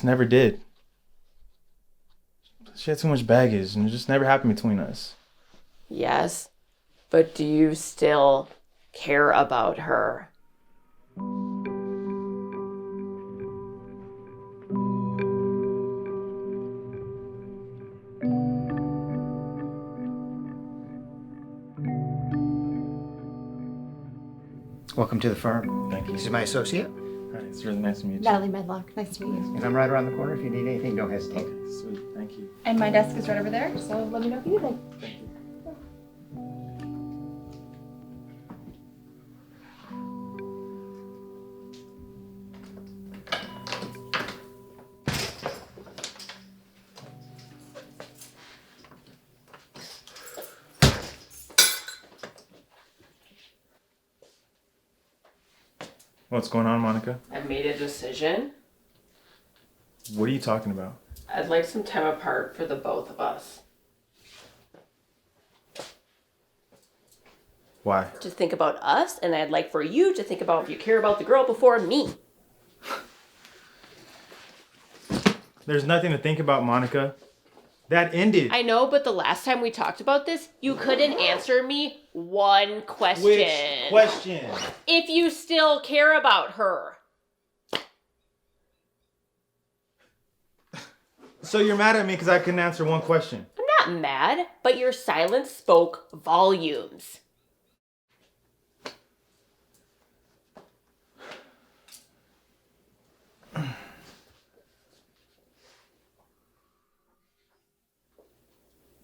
never did. She had too much baggage and it just never happened between us. Yes, but do you still care about her? Welcome to the firm. Thank you. This is my associate. Hi, it's really nice to meet you. Natalie Medlock. Nice to meet you. And I'm right around the corner. If you need anything, don't hesitate. Okay, sweet. Thank you. And my desk is right over there, so let me know if you need anything. Thank you. What's going on, Monica? I've made a decision. What are you talking about? I'd like some time apart for the both of us. Why? To think about us, and I'd like for you to think about if you care about the girl before me. There's nothing to think about, Monica. That ended. I know, but the last time we talked about this, you couldn't answer me one question. Which question? If you still care about her. So you're mad at me because I couldn't answer one question? I'm not mad, but your silence spoke volumes.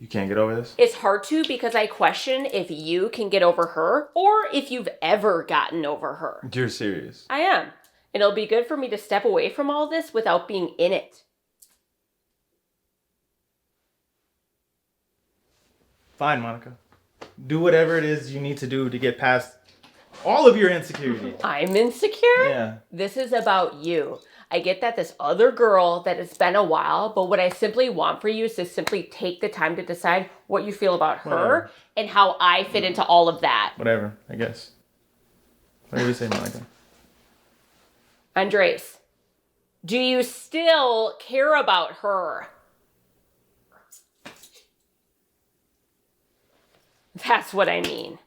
You can't get over this? It's hard to because I question if you can get over her or if you've ever gotten over her. You're serious. I am. And it'll be good for me to step away from all this without being in it. Fine, Monica. Do whatever it is you need to do to get past all of your insecurity. I'm insecure? Yeah. This is about you. I get that this other girl, that it's been a while, but what I simply want for you is to simply take the time to decide what you feel about her Whatever. and how I fit into all of that. Whatever, I guess. Whatever you say, Monica. Andres, do you still care about her? That's what I mean.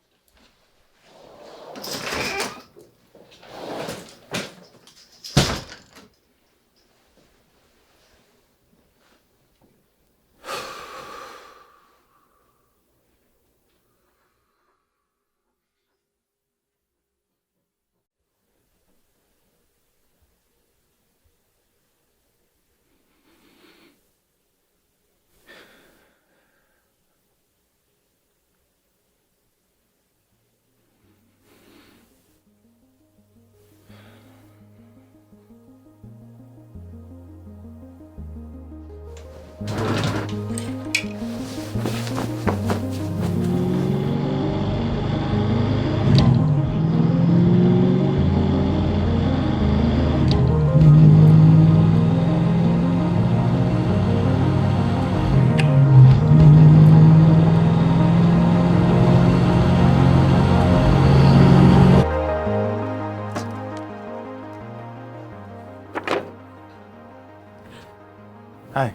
Hi.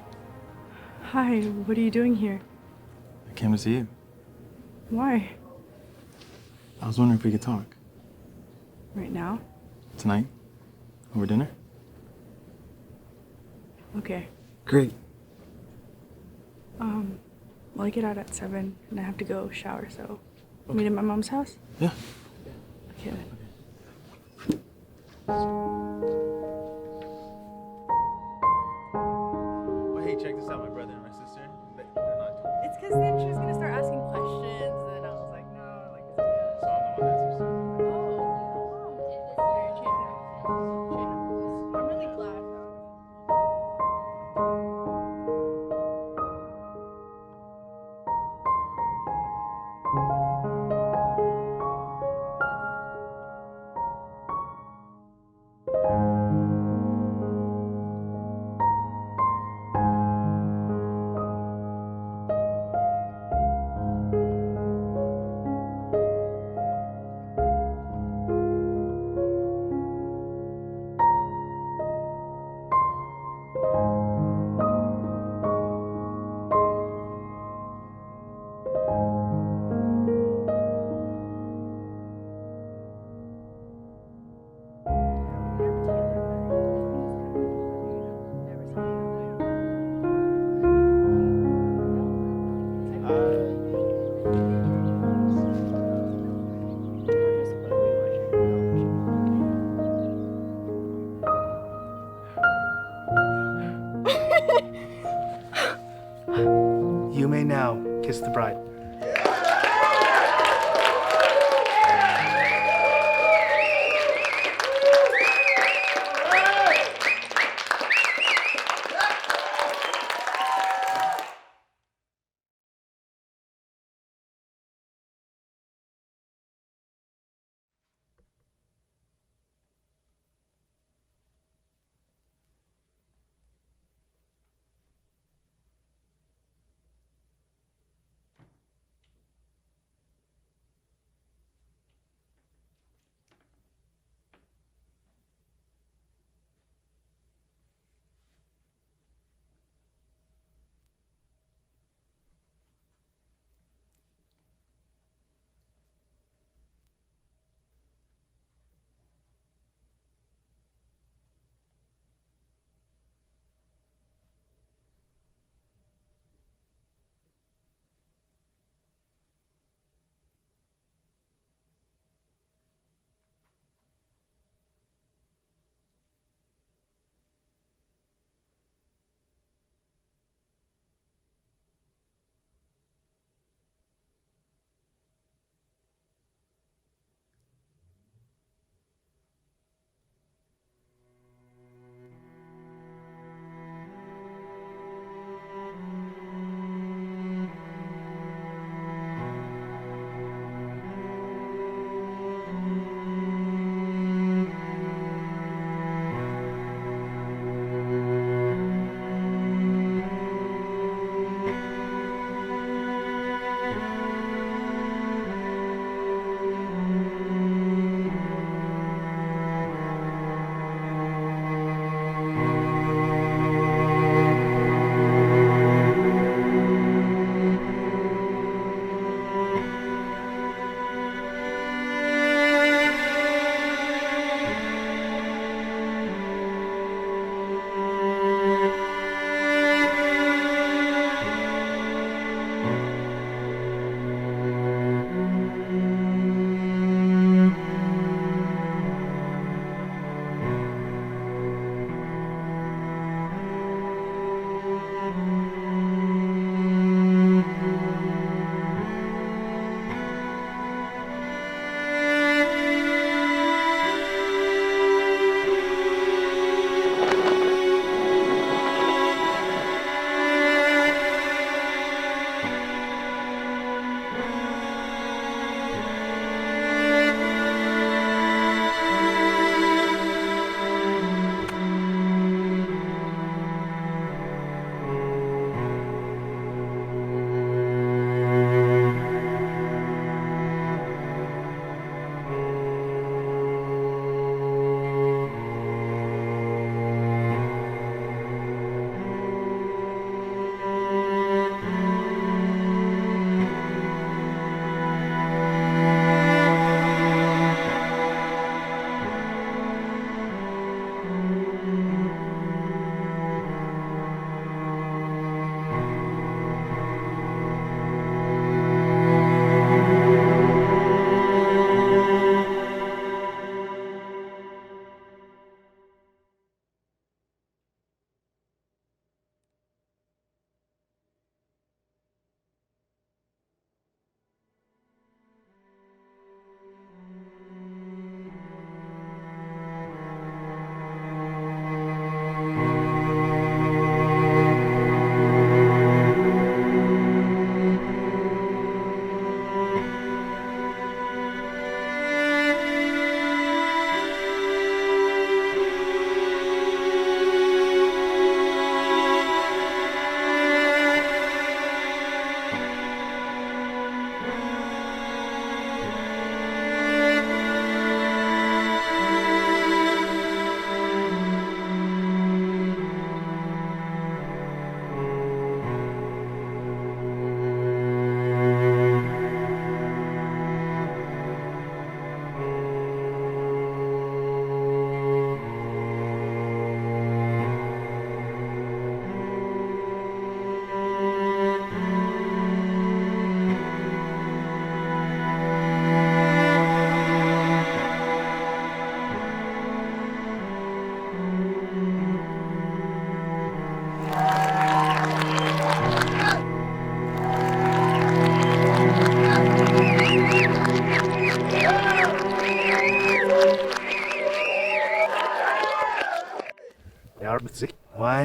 Hi, what are you doing here? I came to see you. Why? I was wondering if we could talk. Right now? Tonight? Over dinner? Okay. Great. Well, I get out at 7 and I have to go shower, so meet at my mom's house? Yeah. Okay then. Well, hey, check this out, my brother and my sister. They're not doing It's because then she was gonna start asking questions, and then I was like, no, like, it's good. So I'm the one that's upset. I'm really glad. You may now kiss the bride.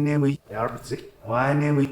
we? Why we?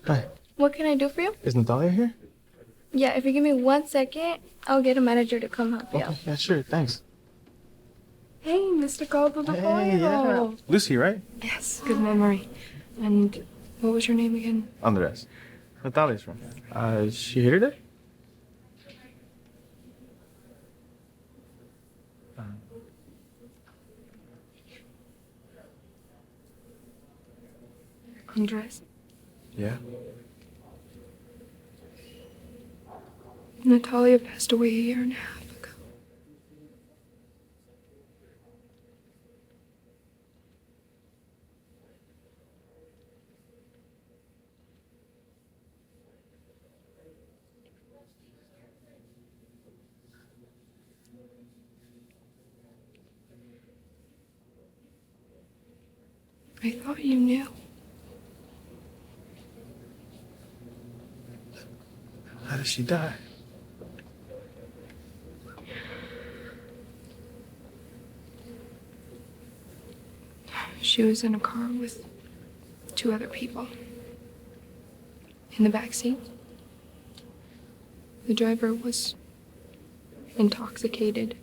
Hi. What can I do for you? Is Natalia here? Yeah, if you give me 1 second, I'll get a manager to come help you out. Yeah, sure. Thanks. Hey, Mr. Caldo de Hey, yeah. Pollo. Lucy, right? Yes, good memory. And what was your name again? Andres. Natalia's friend. Is she here today? Andres. Yeah. Natalia passed away 1.5 years ago. I thought you knew. How did she die? She was in a car with 2 other people. In the back seat. The driver was intoxicated.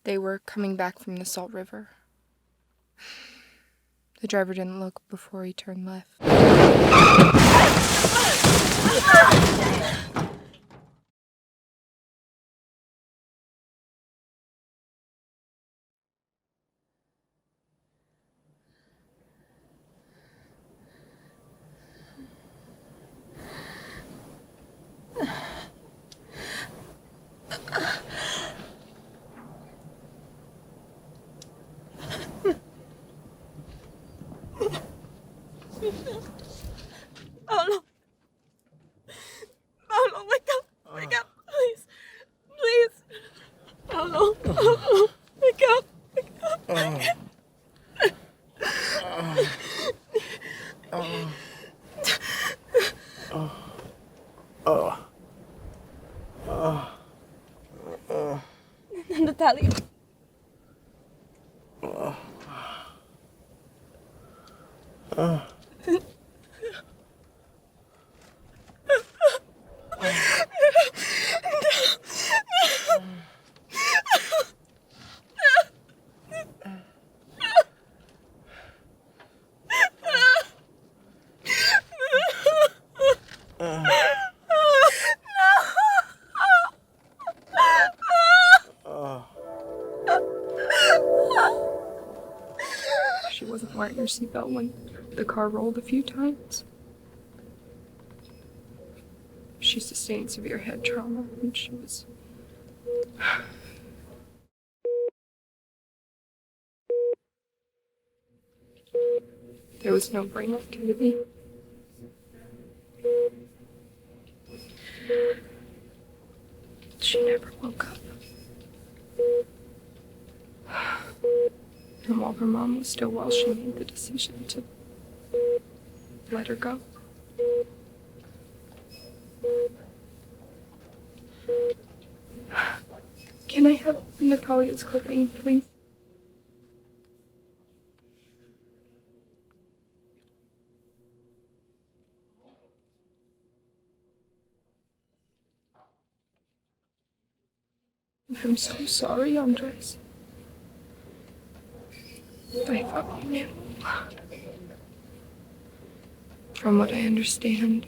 They were coming back from the Salt River. The driver didn't look before he turned left. Paulo. Paulo, wake up. Wake up, please. Please. Paulo. Paulo. Wake up. Wake up. Natalia. She wasn't wearing her seatbelt when the car rolled a few times. She sustained severe head trauma when she was... There was no brain activity. She never woke up. And while her mom was still well, she made the decision to let her go. Can I have Natalia's clothing, please? I'm so sorry, Andres. I thought you knew. From what I understand,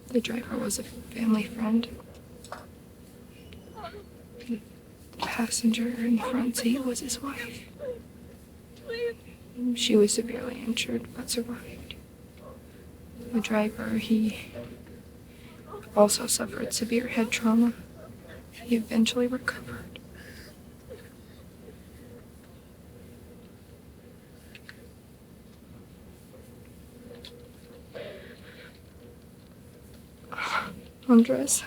the driver was a family friend. The passenger in the front seat was his wife. She was severely injured but survived. The driver, he also suffered severe head trauma. He eventually recovered. Andres,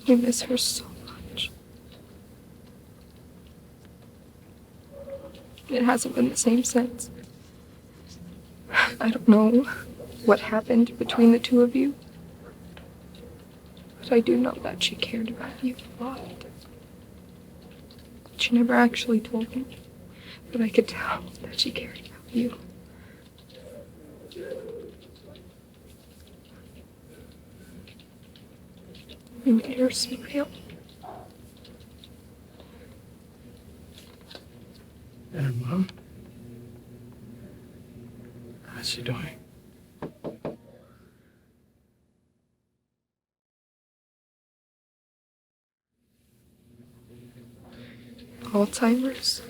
I miss her so much. It hasn't been the same since. I don't know what happened between the two of you, but I do know that she cared about you a lot. She never actually told me, but I could tell that she cared about you. You made her smile. And her mom? How's she doing? Alzheimer's.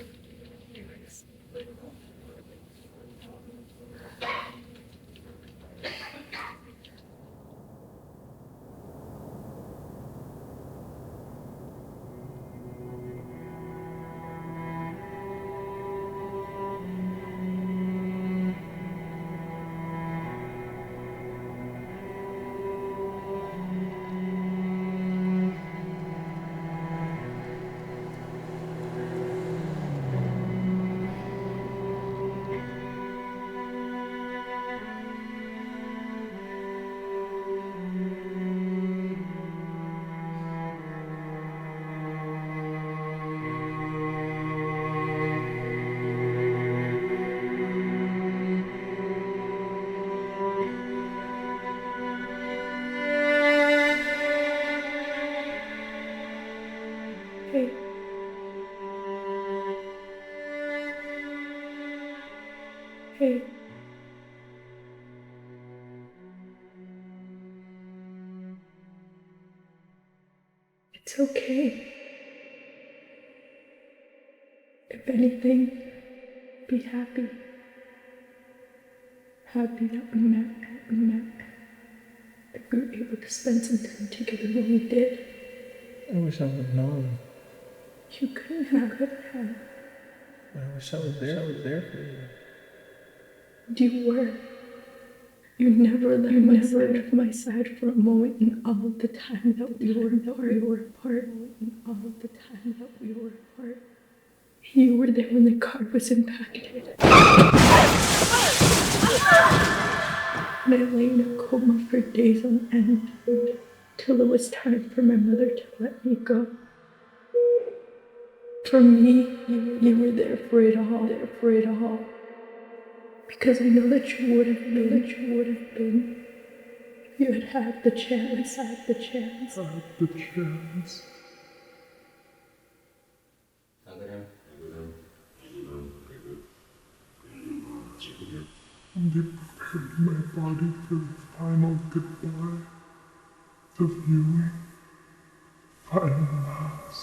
Hey. Hey. It's okay. If anything, be happy. Happy that we met. That we were able to spend some time together when we did. I wish I would have known. You couldn't have. I wish I was there for you. You were. You never left my side for a moment in all of the time that we were apart. You were there when the car was impacted. And I lay in a coma for days on end, till it was time for my mother to let me go. For me, you were there for it all. Because I know that you would have been. You had the chance. And they prepared my body for the final goodbye, the viewing, final mass.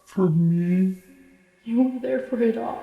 For me, You were there for it all.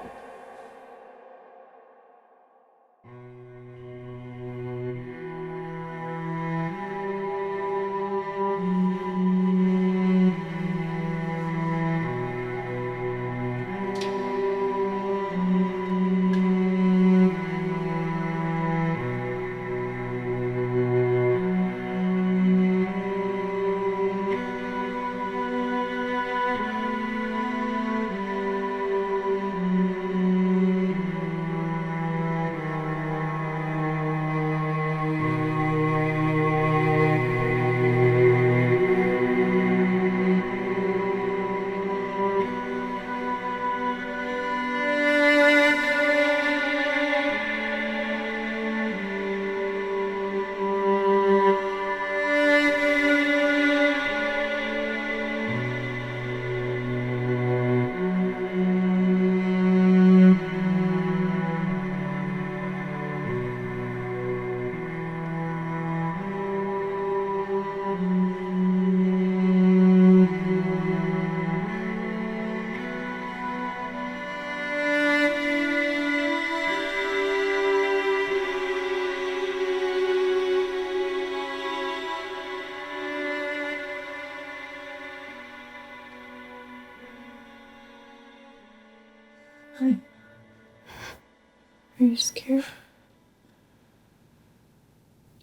Are you scared?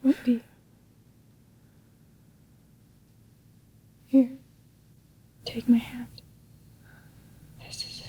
Don't be. Here, take my hand. This is it.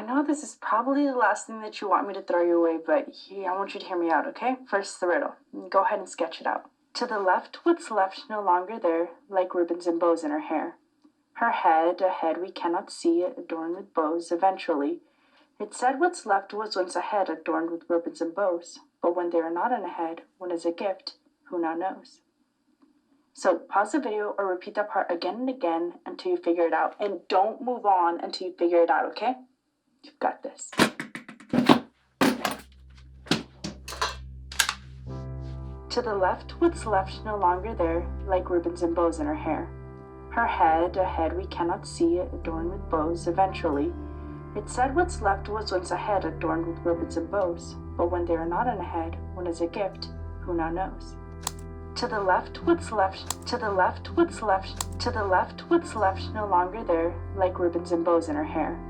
I know this is probably the last thing that you want me to throw you away, but I want you to hear me out, okay? First, the riddle. Go ahead and sketch it out. To the left, what's left no longer there, like ribbons and bows in her hair. Her head, a head we cannot see, adorned with bows, eventually. It said what's left was once a head adorned with ribbons and bows, but when they are not in a head, when is a gift, who now knows? So pause the video or repeat that part again and again until you figure it out. And don't move on until you figure it out, okay? You've got this. To the left, what's left no longer there, like ribbons and bows in her hair. Her head, a head we cannot see, adorned with bows, eventually. It said what's left was once a head adorned with ribbons and bows, but when they are not in a head, when is a gift, who now knows? To the left, what's left, to the left, what's left, to the left, what's left no longer there, like ribbons and bows in her hair.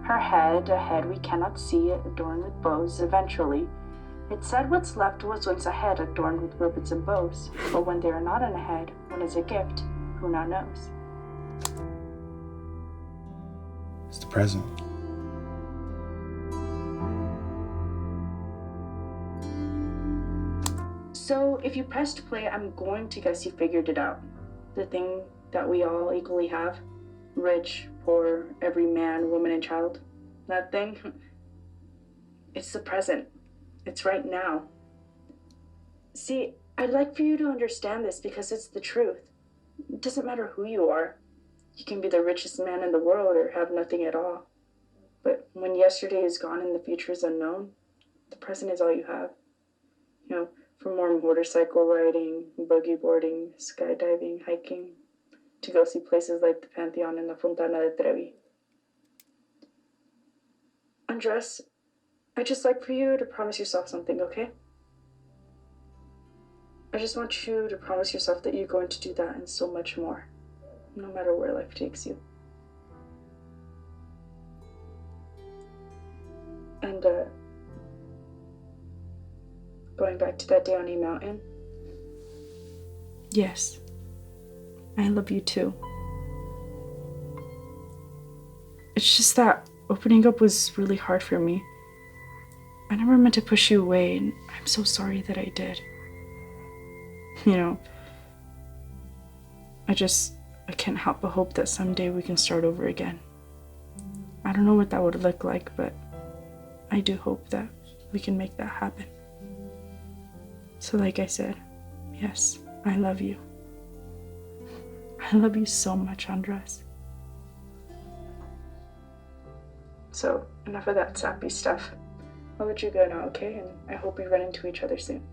Her head, a head we cannot see, adorned with bows, eventually. It said what's left was once a head adorned with ribbons and bows, but when they are not in a head, when is a gift, who now knows? It's the present. So if you pressed play, I'm going to guess you figured it out. The thing that we all equally have. Rich, poor, every man, woman, and child. That thing. It's the present. It's right now. See, I'd like for you to understand this because it's the truth. It doesn't matter who you are. You can be the richest man in the world or have nothing at all. But when yesterday is gone and the future is unknown, the present is all you have. You know, from more motorcycle riding, buggy boarding, skydiving, hiking, to go see places like the Pantheon and La Fontana de Trevi. Andres, I'd just like for you to promise yourself something, okay? I just want you to promise yourself that you're going to do that and so much more, no matter where life takes you. And, going back to that day on E Mountain? Yes. I love you too. It's just that opening up was really hard for me. I never meant to push you away, and I'm so sorry that I did. You know, I can't help but hope that someday we can start over again. I don't know what that would look like, but I do hope that we can make that happen. So like I said, yes, I love you. I love you so much, Andres. So, enough of that sappy stuff. I'll let you go now, okay? And I hope we run into each other soon.